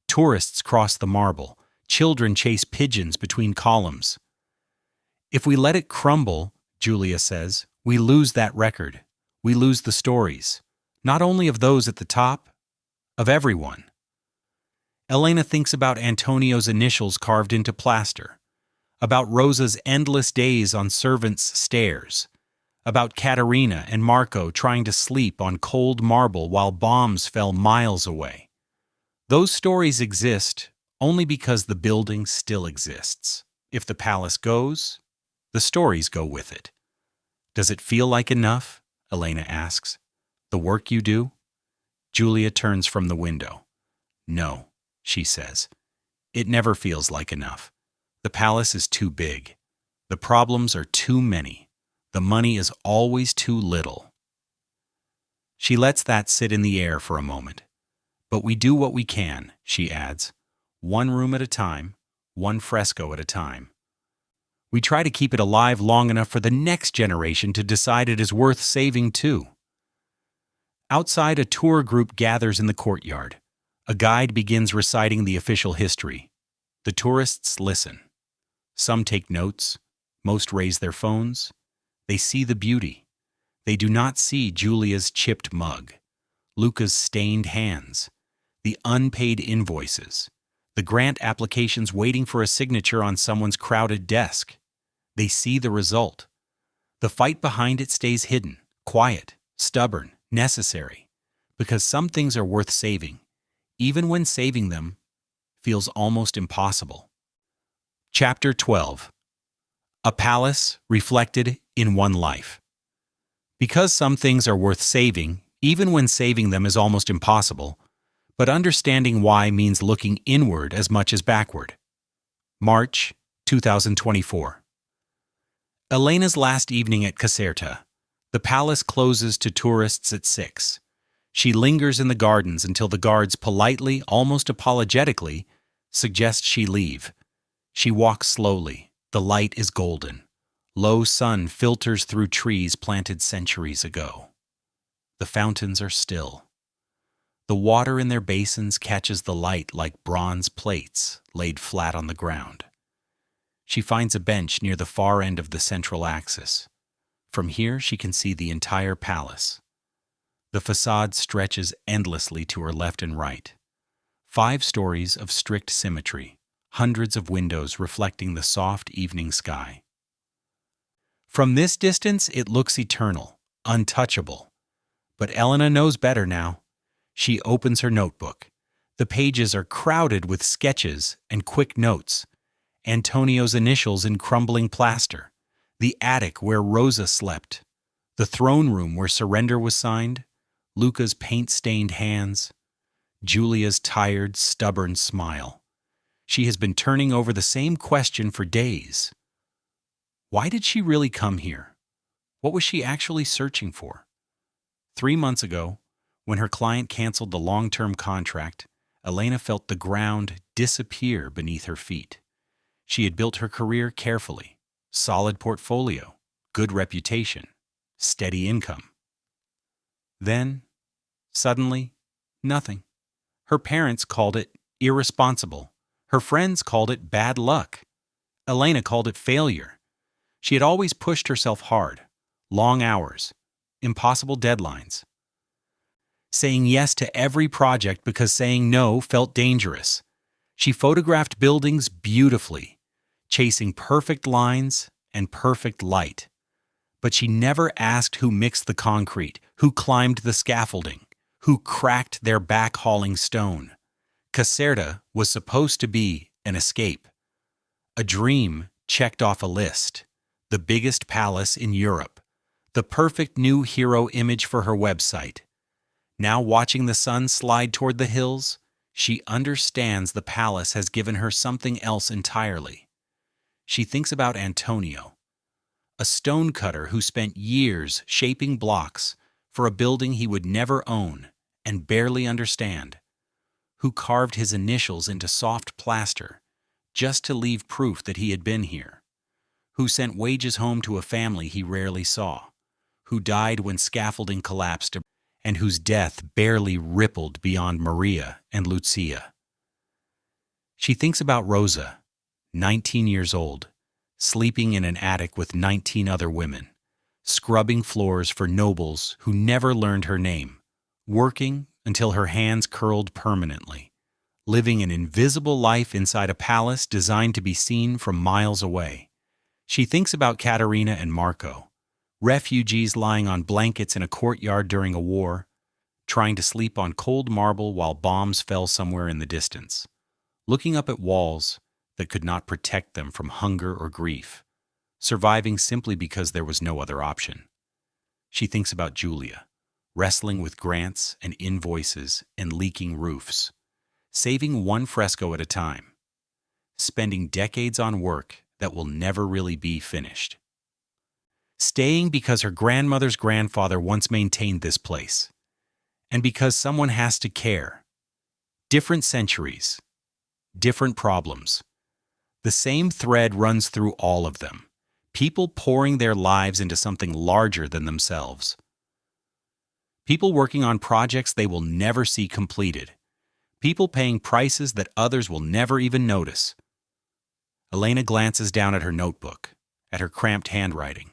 Tourists cross the marble. Children chase pigeons between columns. If we let it crumble, Julia says, we lose that record. We lose the stories, not only of those at the top, of everyone. Elena thinks about Antonio's initials carved into plaster, about Rosa's endless days on servants' stairs, about Caterina and Marco trying to sleep on cold marble while bombs fell miles away. Those stories exist only because the building still exists. If the palace goes, the stories go with it. Does it feel like enough? Elena asks. The work you do? Julia turns from the window. No, she says. It never feels like enough. The palace is too big. The problems are too many. The money is always too little. She lets that sit in the air for a moment. But we do what we can, she adds. One room at a time, one fresco at a time. We try to keep it alive long enough for the next generation to decide it is worth saving too. Outside, a tour group gathers in the courtyard. A guide begins reciting the official history. The tourists listen. Some take notes. Most raise their phones. They see the beauty. They do not see Julia's chipped mug, Luca's stained hands, the unpaid invoices, the grant applications waiting for a signature on someone's crowded desk. They see the result. The fight behind it stays hidden, quiet, stubborn, necessary, because some things are worth saving, even when saving them feels almost impossible. Chapter 12. A Palace Reflected in One Life. Because some things are worth saving, even when saving them is almost impossible, but understanding why means looking inward as much as backward. March 2024. Elena's last evening at Caserta. The palace closes to tourists at 6. She lingers in the gardens until the guards politely, almost apologetically, suggest she leave. She walks slowly. The light is golden. Low sun filters through trees planted centuries ago. The fountains are still. The water in their basins catches the light like bronze plates laid flat on the ground. She finds a bench near the far end of the central axis. From here, she can see the entire palace. The facade stretches endlessly to her left and right. 5 stories of strict symmetry, hundreds of windows reflecting the soft evening sky. From this distance, it looks eternal, untouchable. But Elena knows better now. She opens her notebook. The pages are crowded with sketches and quick notes. Antonio's initials in crumbling plaster, the attic where Rosa slept, the throne room where surrender was signed, Luca's paint-stained hands, Julia's tired, stubborn smile. She has been turning over the same question for days. Why did she really come here? What was she actually searching for? 3 months ago, when her client canceled the long-term contract, Elena felt the ground disappear beneath her feet. She had built her career carefully, solid portfolio, good reputation, steady income. Then, suddenly, nothing. Her parents called it irresponsible. Her friends called it bad luck. Elena called it failure. She had always pushed herself hard, long hours, impossible deadlines, saying yes to every project because saying no felt dangerous. She photographed buildings beautifully, chasing perfect lines and perfect light. But she never asked who mixed the concrete, who climbed the scaffolding, who cracked their back-hauling stone. Caserta was supposed to be an escape, a dream checked off a list, the biggest palace in Europe, the perfect new hero image for her website. Now watching the sun slide toward the hills, she understands the palace has given her something else entirely. She thinks about Antonio, a stonecutter who spent years shaping blocks for a building he would never own and barely understand, who carved his initials into soft plaster just to leave proof that he had been here, who sent wages home to a family he rarely saw, who died when scaffolding collapsed, and whose death barely rippled beyond Maria and Lucia. She thinks about Rosa, 19 years old, sleeping in an attic with 19 other women, scrubbing floors for nobles who never learned her name, working until her hands curled permanently, living an invisible life inside a palace designed to be seen from miles away. She thinks about Caterina and Marco, refugees lying on blankets in a courtyard during a war, trying to sleep on cold marble while bombs fell somewhere in the distance, looking up at walls that could not protect them from hunger or grief, surviving simply because there was no other option. She thinks about Julia, wrestling with grants and invoices and leaking roofs, saving one fresco at a time, spending decades on work that will never really be finished. Staying because her grandmother's grandfather once maintained this place, and because someone has to care. Different centuries, different problems. The same thread runs through all of them, people pouring their lives into something larger than themselves. People working on projects they will never see completed. People paying prices that others will never even notice. Elena glances down at her notebook, at her cramped handwriting.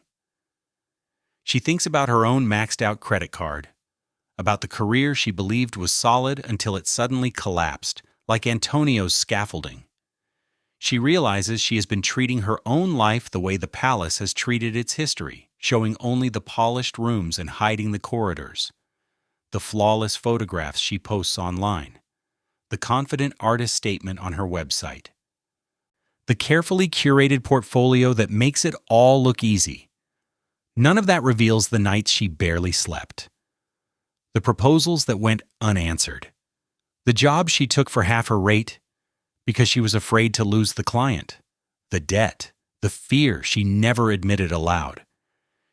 She thinks about her own maxed-out credit card, about the career she believed was solid until it suddenly collapsed, like Antonio's scaffolding. She realizes she has been treating her own life the way the palace has treated its history, showing only the polished rooms and hiding the corridors, the flawless photographs she posts online, the confident artist statement on her website, the carefully curated portfolio that makes it all look easy. None of that reveals the nights she barely slept, the proposals that went unanswered, the job she took for half her rate because she was afraid to lose the client, the debt, the fear she never admitted aloud.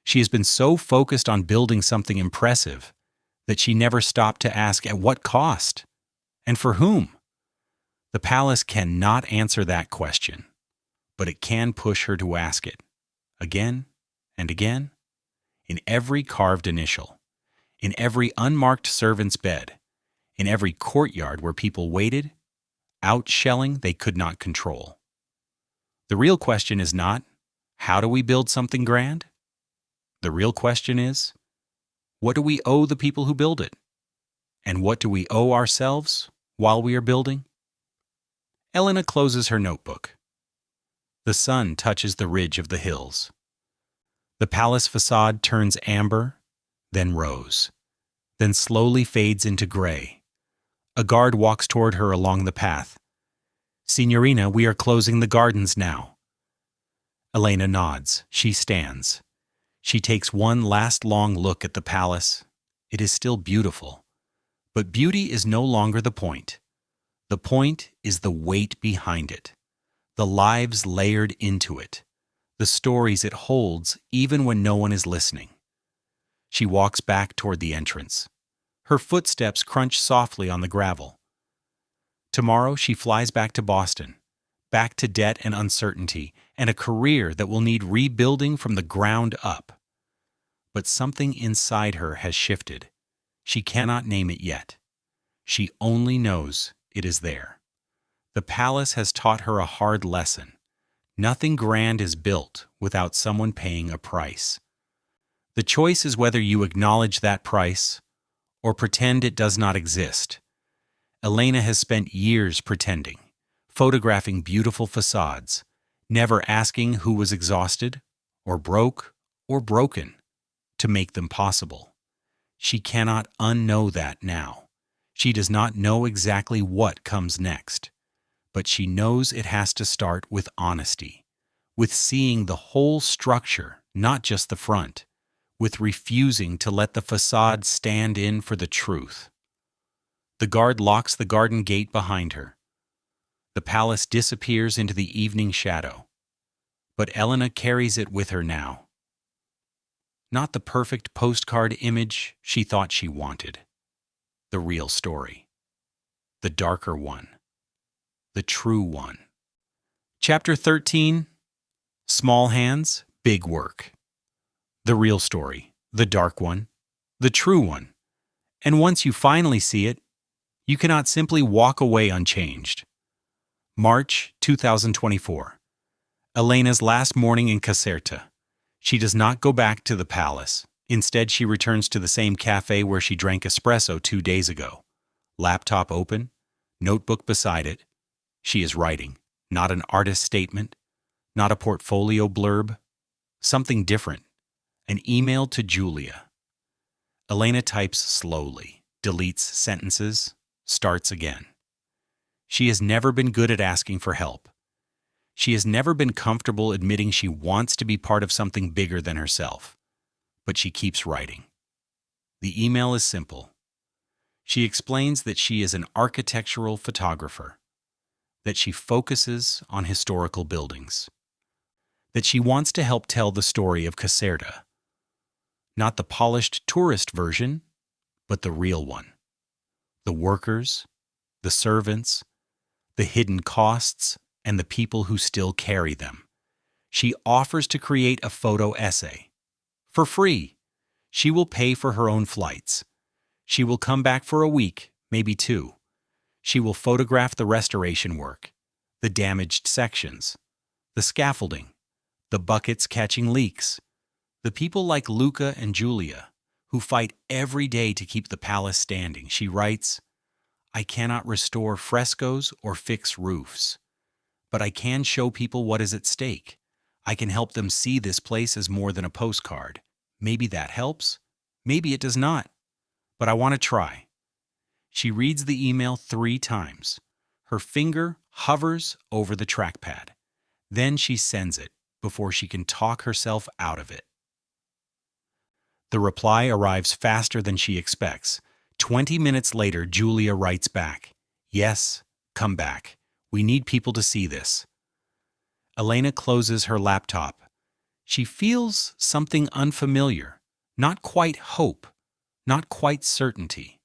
She has been so focused on building something impressive that she never stopped to ask at what cost and for whom. The palace cannot answer that question, but it can push her to ask it again and again, in every carved initial, in every unmarked servant's bed, in every courtyard where people waited, out shelling they could not control. The real question is not, how do we build something grand? The real question is, what do we owe the people who build it? And what do we owe ourselves while we are building? Elena closes her notebook. The sun touches the ridge of the hills. The palace facade turns amber, then rose, then slowly fades into gray. A guard walks toward her along the path, Signorina, we are closing the gardens now. Elena nods. She stands. She takes one last long look at the palace. It is still beautiful. But beauty is no longer the point. The point is the weight behind it, the lives layered into it, the stories it holds even when no one is listening. She walks back toward the entrance. Her footsteps crunch softly on the gravel. Tomorrow she flies back to Boston, back to debt and uncertainty, and a career that will need rebuilding from the ground up. But something inside her has shifted. She cannot name it yet. She only knows it is there. The palace has taught her a hard lesson. Nothing grand is built without someone paying a price. The choice is whether you acknowledge that price or pretend it does not exist. Elena has spent years pretending, photographing beautiful facades, never asking who was exhausted or broke or broken to make them possible. She cannot unknow that now. She does not know exactly what comes next, but she knows it has to start with honesty, with seeing the whole structure, not just the front, with refusing to let the facade stand in for the truth. The guard locks the garden gate behind her. The palace disappears into the evening shadow, but Elena carries it with her now. Not the perfect postcard image she thought she wanted. The real story. The darker one. The true one. Chapter 13. Small hands, big work. The real story. The dark one. The true one. And once you finally see it, you cannot simply walk away unchanged. March 2024. Elena's last morning in Caserta. She does not go back to the palace. Instead, she returns to the same cafe where she drank espresso 2 days ago. Laptop open, notebook beside it. She is writing, not an artist statement, not a portfolio blurb, something different. An email to Julia. Elena types slowly, deletes sentences, starts again. She has never been good at asking for help. She has never been comfortable admitting she wants to be part of something bigger than herself. But she keeps writing. The email is simple. She explains that she is an architectural photographer, that she focuses on historical buildings, that she wants to help tell the story of Caserta. Not the polished tourist version, but the real one. The workers, the servants, the hidden costs, and the people who still carry them. She offers to create a photo essay. For free. She will pay for her own flights. She will come back for a week, maybe 2. She will photograph the restoration work, the damaged sections, the scaffolding, the buckets catching leaks, the people like Luca and Julia, who fight every day to keep the palace standing. She writes, I cannot restore frescoes or fix roofs, but I can show people what is at stake. I can help them see this place as more than a postcard. Maybe that helps. Maybe it does not. But I want to try. She reads the email 3 times. Her finger hovers over the trackpad. Then she sends it before she can talk herself out of it. The reply arrives faster than she expects. 20 minutes later, Julia writes back, Yes, come back. We need people to see this. Elena closes her laptop. She feels something unfamiliar, not quite hope, not quite certainty,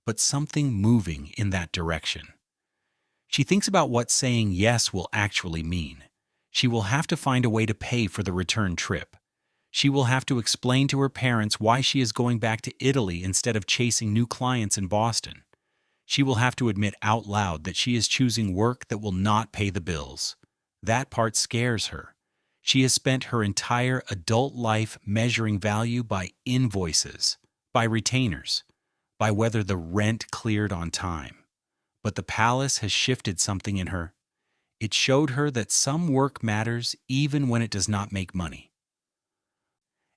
but something moving in that direction. She thinks about what saying yes will actually mean. She will have to find a way to pay for the return trip. She will have to explain to her parents why she is going back to Italy instead of chasing new clients in Boston. She will have to admit out loud that she is choosing work that will not pay the bills. That part scares her. She has spent her entire adult life measuring value by invoices, by retainers, by whether the rent cleared on time. But the palace has shifted something in her. It showed her that some work matters even when it does not make money.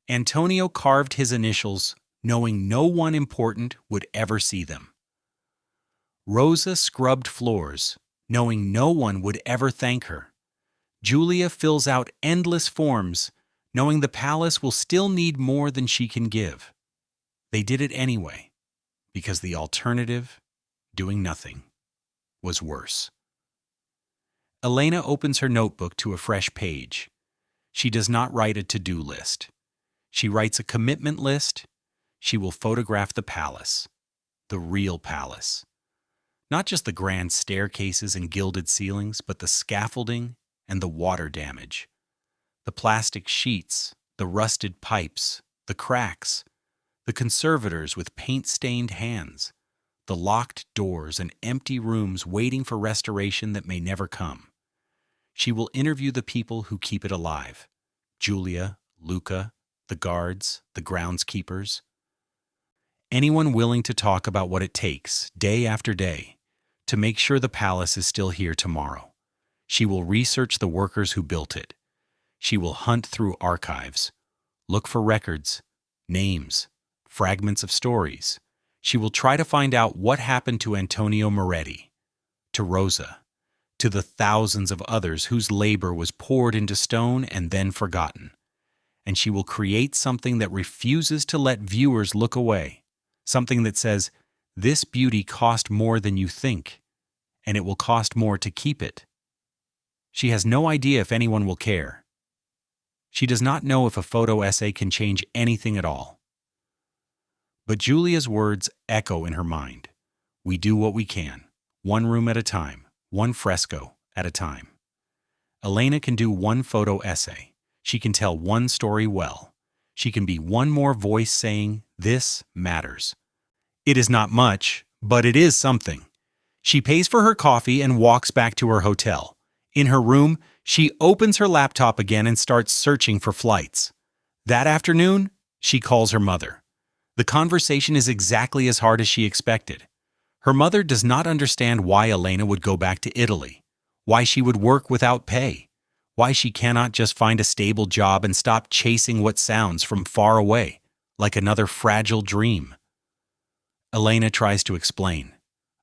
Antonio carved his initials, knowing no one important would ever see them. Rosa scrubbed floors, knowing no one would ever thank her. Julia fills out endless forms, knowing the palace will still need more than she can give. They did it anyway, because the alternative, doing nothing, was worse. Elena opens her notebook to a fresh page. She does not write a to-do list. She writes a commitment list. She will photograph the palace, the real palace. Not just the grand staircases and gilded ceilings, but the scaffolding and the water damage. The plastic sheets, the rusted pipes, the cracks, the conservators with paint-stained hands, the locked doors and empty rooms waiting for restoration that may never come. She will interview the people who keep it alive: Julia, Luca, the guards, the groundskeepers. Anyone willing to talk about what it takes, day after day, to make sure the palace is still here tomorrow. She will research the workers who built it. She will hunt through archives, look for records, names, fragments of stories. She will try to find out what happened to Antonio Moretti, to Rosa, to the thousands of others whose labor was poured into stone and then forgotten. And she will create something that refuses to let viewers look away, something that says, "This beauty cost more than you think, and it will cost more to keep it." She has no idea if anyone will care. She does not know if a photo essay can change anything at all. But Julia's words echo in her mind. We do what we can, one room at a time, one fresco at a time. Elena can do one photo essay. She can tell one story well. She can be one more voice saying, "This matters." It is not much, but it is something. She pays for her coffee and walks back to her hotel. In her room, she opens her laptop again and starts searching for flights. That afternoon, she calls her mother. The conversation is exactly as hard as she expected. Her mother does not understand why Elena would go back to Italy, why she would work without pay, why she cannot just find a stable job and stop chasing what sounds from far away, like another fragile dream. Elena tries to explain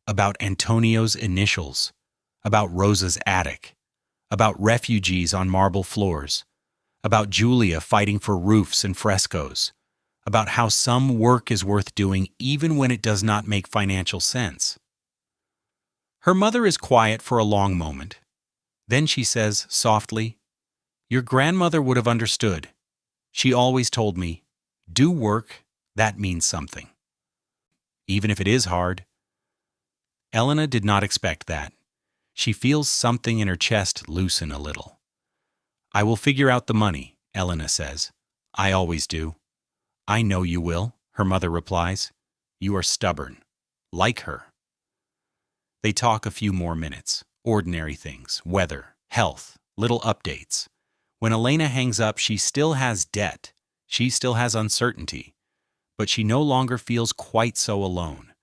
about Antonio's initials, about Rosa's attic, about refugees on marble floors, about Julia fighting for roofs and frescoes, about how some work is worth doing even when it does not make financial sense. Her mother is quiet for a long moment. Then she says softly, "Your grandmother would have understood. She always told me, do work, that means something. Even if it is hard." Elena did not expect that. She feels something in her chest loosen a little. "I will figure out the money," Elena says. "I always do." "I know you will," her mother replies. "You are stubborn, like her." They talk a few more minutes, ordinary things, weather, health, little updates. When Elena hangs up, she still has debt, she still has uncertainty, but she no longer feels quite so alone.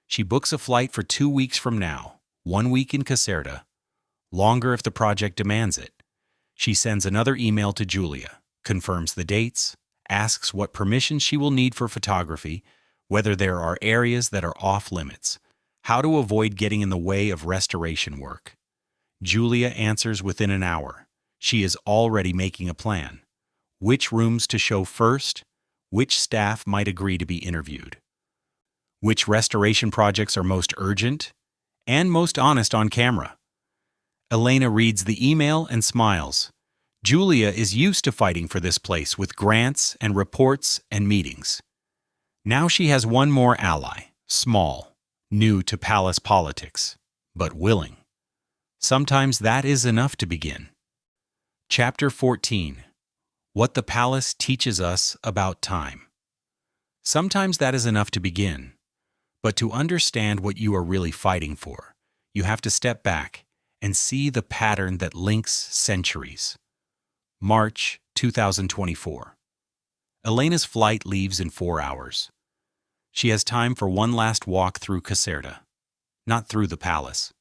She books a flight for 2 weeks from now, 1 week in Caserta, longer if the project demands it. She sends another email to Julia, confirms the dates, asks what permissions she will need for photography, whether there are areas that are off limits, how to avoid getting in the way of restoration work. Julia answers within an hour. She is already making a plan. Which rooms to show first, which staff might agree to be interviewed, which restoration projects are most urgent and most honest on camera. Elena reads the email and smiles. Julia is used to fighting for this place with grants and reports and meetings. Now she has one more ally, small, new to palace politics, but willing. Sometimes that is enough to begin. Chapter 14. What the Palace Teaches Us About Time. Sometimes that is enough to begin, but to understand what you are really fighting for, you have to step back and see the pattern that links centuries. March 2024. Elena's flight leaves in 4 hours. She has time for one last walk through Caserta. Not through the palace,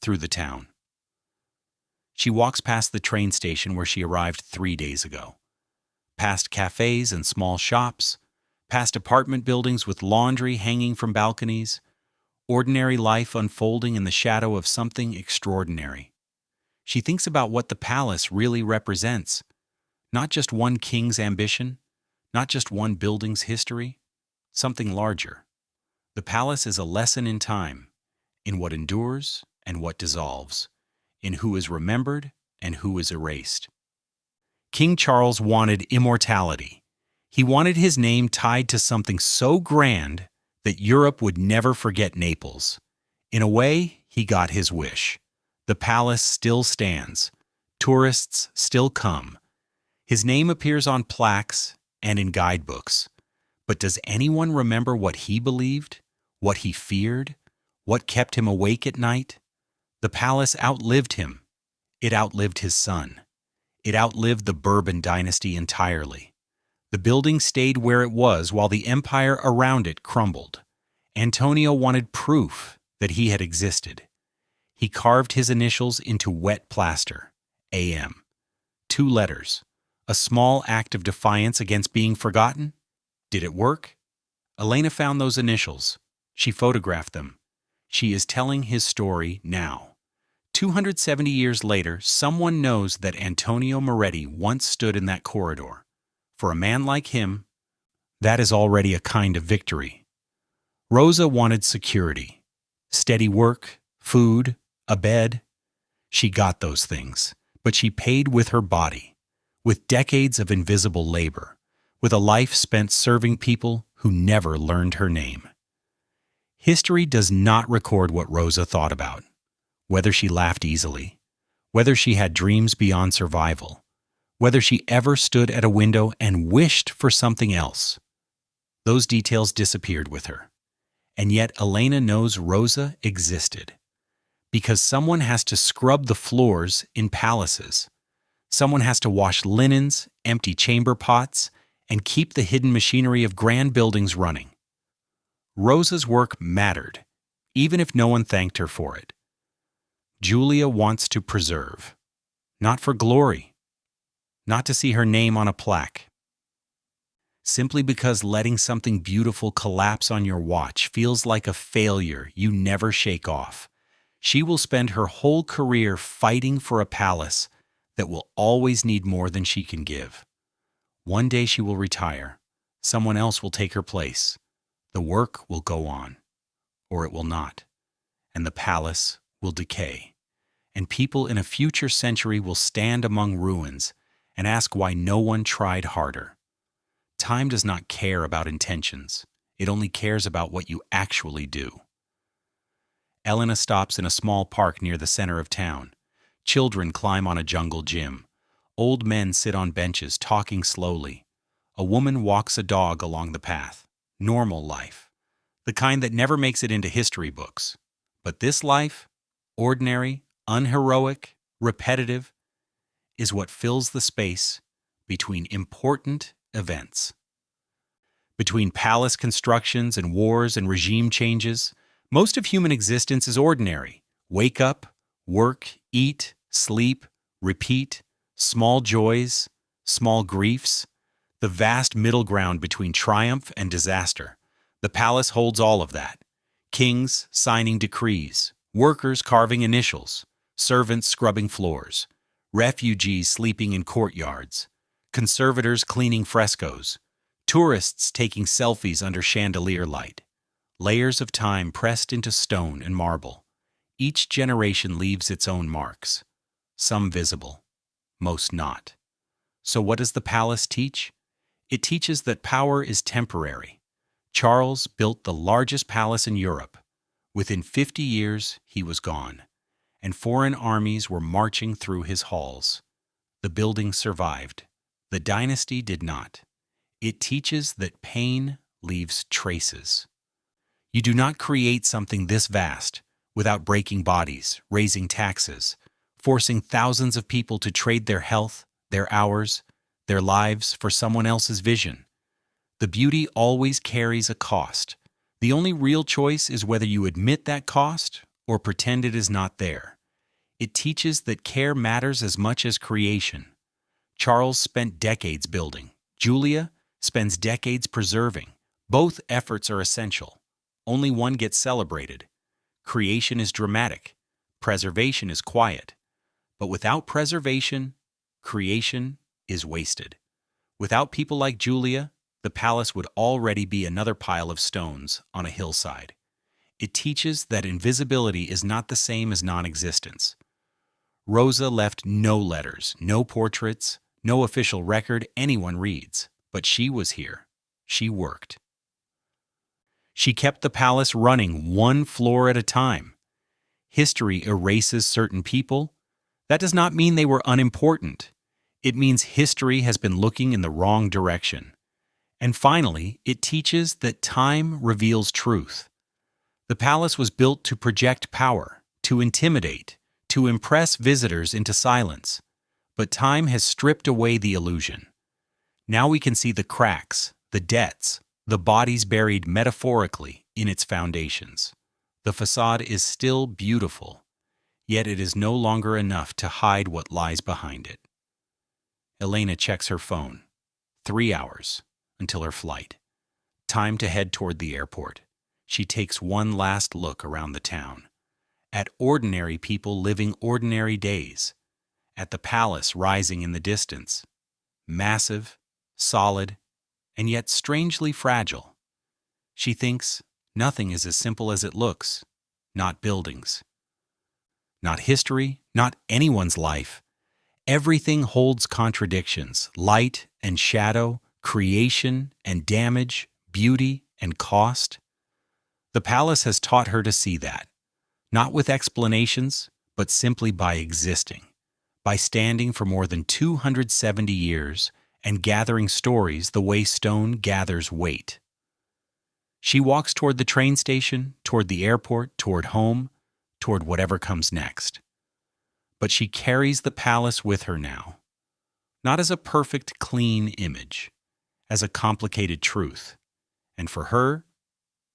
through the town. She walks past the train station where she arrived 3 days ago. Past cafes and small shops, past apartment buildings with laundry hanging from balconies, ordinary life unfolding in the shadow of something extraordinary. She thinks about what the palace really represents, not just one king's ambition, not just one building's history, something larger. The palace is a lesson in time, in what endures and what dissolves, in who is remembered and who is erased. King Charles wanted immortality. He wanted his name tied to something so grand that Europe would never forget Naples. In a way, he got his wish. The palace still stands. Tourists still come. His name appears on plaques and in guidebooks. But does anyone remember what he believed? What he feared? What kept him awake at night? The palace outlived him. It outlived his son. It outlived the Bourbon dynasty entirely. The building stayed where it was while the empire around it crumbled. Antonio wanted proof that he had existed. He carved his initials into wet plaster, AM. 2 letters. A small act of defiance against being forgotten? Did it work? Elena found those initials. She photographed them. She is telling his story now. 270 years later, someone knows that Antonio Moretti once stood in that corridor. For a man like him, that is already a kind of victory. Rosa wanted security, steady work, food, a bed. She got those things, but she paid with her body, with decades of invisible labor, with a life spent serving people who never learned her name. History does not record what Rosa thought about, whether she laughed easily, whether she had dreams beyond survival, whether she ever stood at a window and wished for something else. Those details disappeared with her. And yet Elena knows Rosa existed. Because someone has to scrub the floors in palaces. Someone has to wash linens, empty chamber pots, and keep the hidden machinery of grand buildings running. Rosa's work mattered, even if no one thanked her for it. Julia wants to preserve, not for glory, not to see her name on a plaque. Simply because letting something beautiful collapse on your watch feels like a failure you never shake off. She will spend her whole career fighting for a palace that will always need more than she can give. One day she will retire. Someone else will take her place. The work will go on, or it will not, and the palace will decay. And people in a future century will stand among ruins and ask why no one tried harder. Time does not care about intentions. It only cares about what you actually do. Elena stops in a small park near the center of town. Children climb on a jungle gym. Old men sit on benches talking slowly. A woman walks a dog along the path. Normal life. The kind that never makes it into history books. But this life, ordinary, unheroic, repetitive, is what fills the space between important events. Between palace constructions and wars and regime changes, most of human existence is ordinary. Wake up, work, eat, sleep, repeat, small joys, small griefs, the vast middle ground between triumph and disaster. The palace holds all of that. Kings signing decrees, workers carving initials, servants scrubbing floors, refugees sleeping in courtyards, conservators cleaning frescoes, tourists taking selfies under chandelier light. Layers of time pressed into stone and marble. Each generation leaves its own marks, some visible, most not. So what does the palace teach? It teaches that power is temporary. Charles built the largest palace in Europe. Within 50 years, he was gone, and foreign armies were marching through his halls. The building survived. The dynasty did not. It teaches that pain leaves traces. You do not create something this vast without breaking bodies, raising taxes, forcing thousands of people to trade their health, their hours, their lives for someone else's vision. The beauty always carries a cost. The only real choice is whether you admit that cost or pretend it is not there. It teaches that care matters as much as creation. Charles spent decades building. Julia spends decades preserving. Both efforts are essential. Only one gets celebrated. Creation is dramatic. Preservation is quiet. But without preservation, creation is wasted. Without people like Julia, the palace would already be another pile of stones on a hillside. It teaches that invisibility is not the same as non-existence. Rosa left no letters, no portraits, no official record anyone reads, but she was here. She worked. She kept the palace running one floor at a time. History erases certain people. That does not mean they were unimportant. It means history has been looking in the wrong direction. And finally, it teaches that time reveals truth. The palace was built to project power, to intimidate, to impress visitors into silence. But time has stripped away the illusion. Now we can see the cracks, the debts, the bodies buried metaphorically in its foundations. The facade is still beautiful, yet it is no longer enough to hide what lies behind it. Elena checks her phone. 3 hours until her flight. Time to head toward the airport. She takes one last look around the town. At ordinary people living ordinary days. At the palace rising in the distance. Massive, solid, and yet strangely fragile. She thinks nothing is as simple as it looks. Not buildings. Not history, not anyone's life. Everything holds contradictions, light and shadow, creation and damage, beauty and cost. The palace has taught her to see that, not with explanations, but simply by existing, by standing for more than 270 years and gathering stories the way stone gathers weight. She walks toward the train station, toward the airport, toward home, toward whatever comes next. But she carries the palace with her now, not as a perfect, clean image, as a complicated truth. And for her,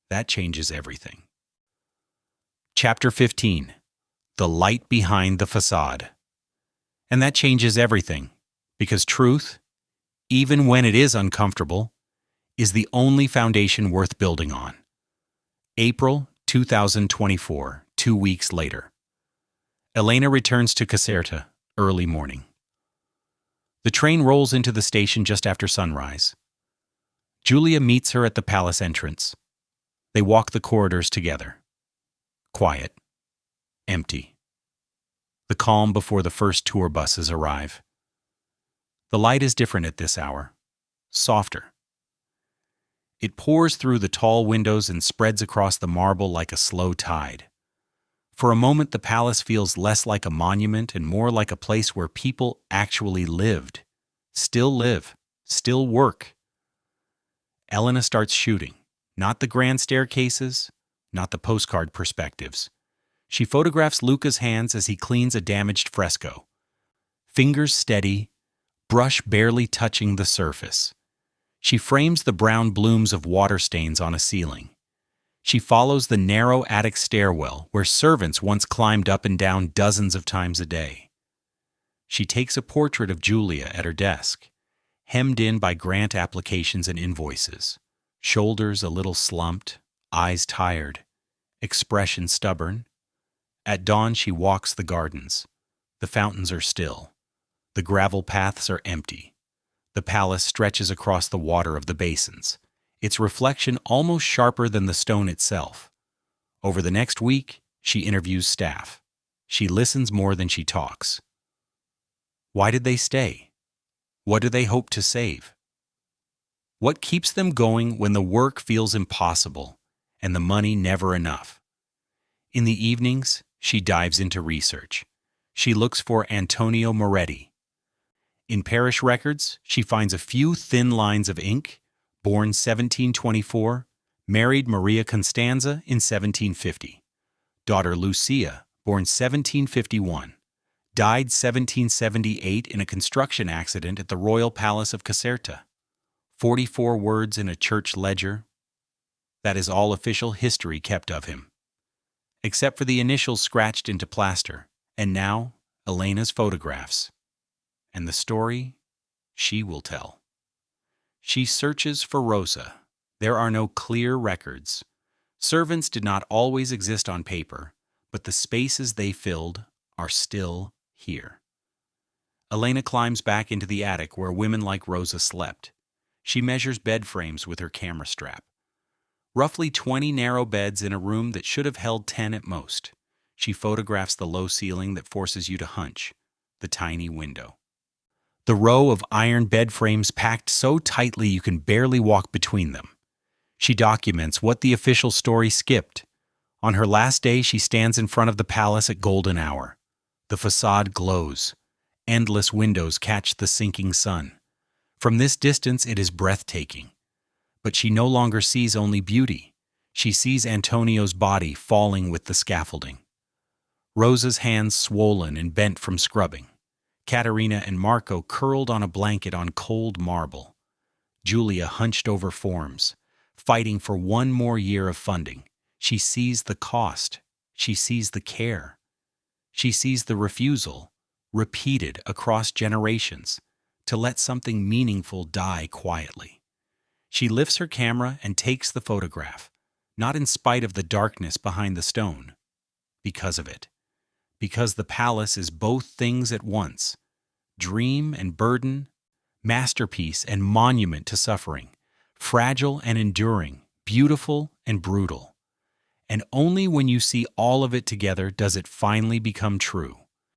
that changes everything. Chapter 15. The Light Behind the Facade. And that changes everything, because truth, even when it is uncomfortable, is the only foundation worth building on. April 2024, 2 weeks later. Elena returns to Caserta, early morning. The train rolls into the station just after sunrise. Julia meets her at the palace entrance. They walk the corridors together. Quiet. Empty. The calm before the first tour buses arrive. The light is different at this hour. Softer. It pours through the tall windows and spreads across the marble like a slow tide. For a moment, the palace feels less like a monument and more like a place where people actually lived. Still live. Still work. Elena starts shooting. Not the grand staircases, not the postcard perspectives. She photographs Luca's hands as he cleans a damaged fresco. Fingers steady, brush barely touching the surface. She frames the brown blooms of water stains on a ceiling. She follows the narrow attic stairwell where servants once climbed up and down dozens of times a day. She takes a portrait of Julia at her desk, hemmed in by grant applications and invoices, shoulders a little slumped, eyes tired, expression stubborn. At dawn she walks the gardens. The fountains are still. The gravel paths are empty. The palace stretches across the water of the basins, its reflection almost sharper than the stone itself. Over the next week, she interviews staff. She listens more than she talks. Why did they stay? What do they hope to save? What keeps them going when the work feels impossible and the money never enough? In the evenings, she dives into research. She looks for Antonio Moretti. In parish records, she finds a few thin lines of ink. Born 1724, married Maria Constanza in 1750. Daughter Lucia, born 1751. Died 1778 in a construction accident at the Royal Palace of Caserta. 44 words in a church ledger. That is all official history kept of him. Except for the initials scratched into plaster, and now Elena's photographs. And the story she will tell. She searches for Rosa. There are no clear records. Servants did not always exist on paper, but the spaces they filled are still here. Elena climbs back into the attic where women like Rosa slept. She measures bed frames with her camera strap. Roughly 20 narrow beds in a room that should have held 10 at most. She photographs the low ceiling that forces you to hunch, the tiny window. The row of iron bed frames packed so tightly you can barely walk between them. She documents what the official story skipped. On her last day, she stands in front of the palace at golden hour. The facade glows. Endless windows catch the sinking sun. From this distance, it is breathtaking. But she no longer sees only beauty. She sees Antonio's body falling with the scaffolding. Rosa's hands swollen and bent from scrubbing. Caterina and Marco curled on a blanket on cold marble. Julia hunched over forms, fighting for one more year of funding. She sees the cost. She sees the care. She sees the refusal, repeated across generations, to let something meaningful die quietly. She lifts her camera and takes the photograph, not in spite of the darkness behind the stone, because of it. Because the palace is both things at once, dream and burden, masterpiece and monument to suffering, fragile and enduring, beautiful and brutal. And only when you see all of it together does it finally become true.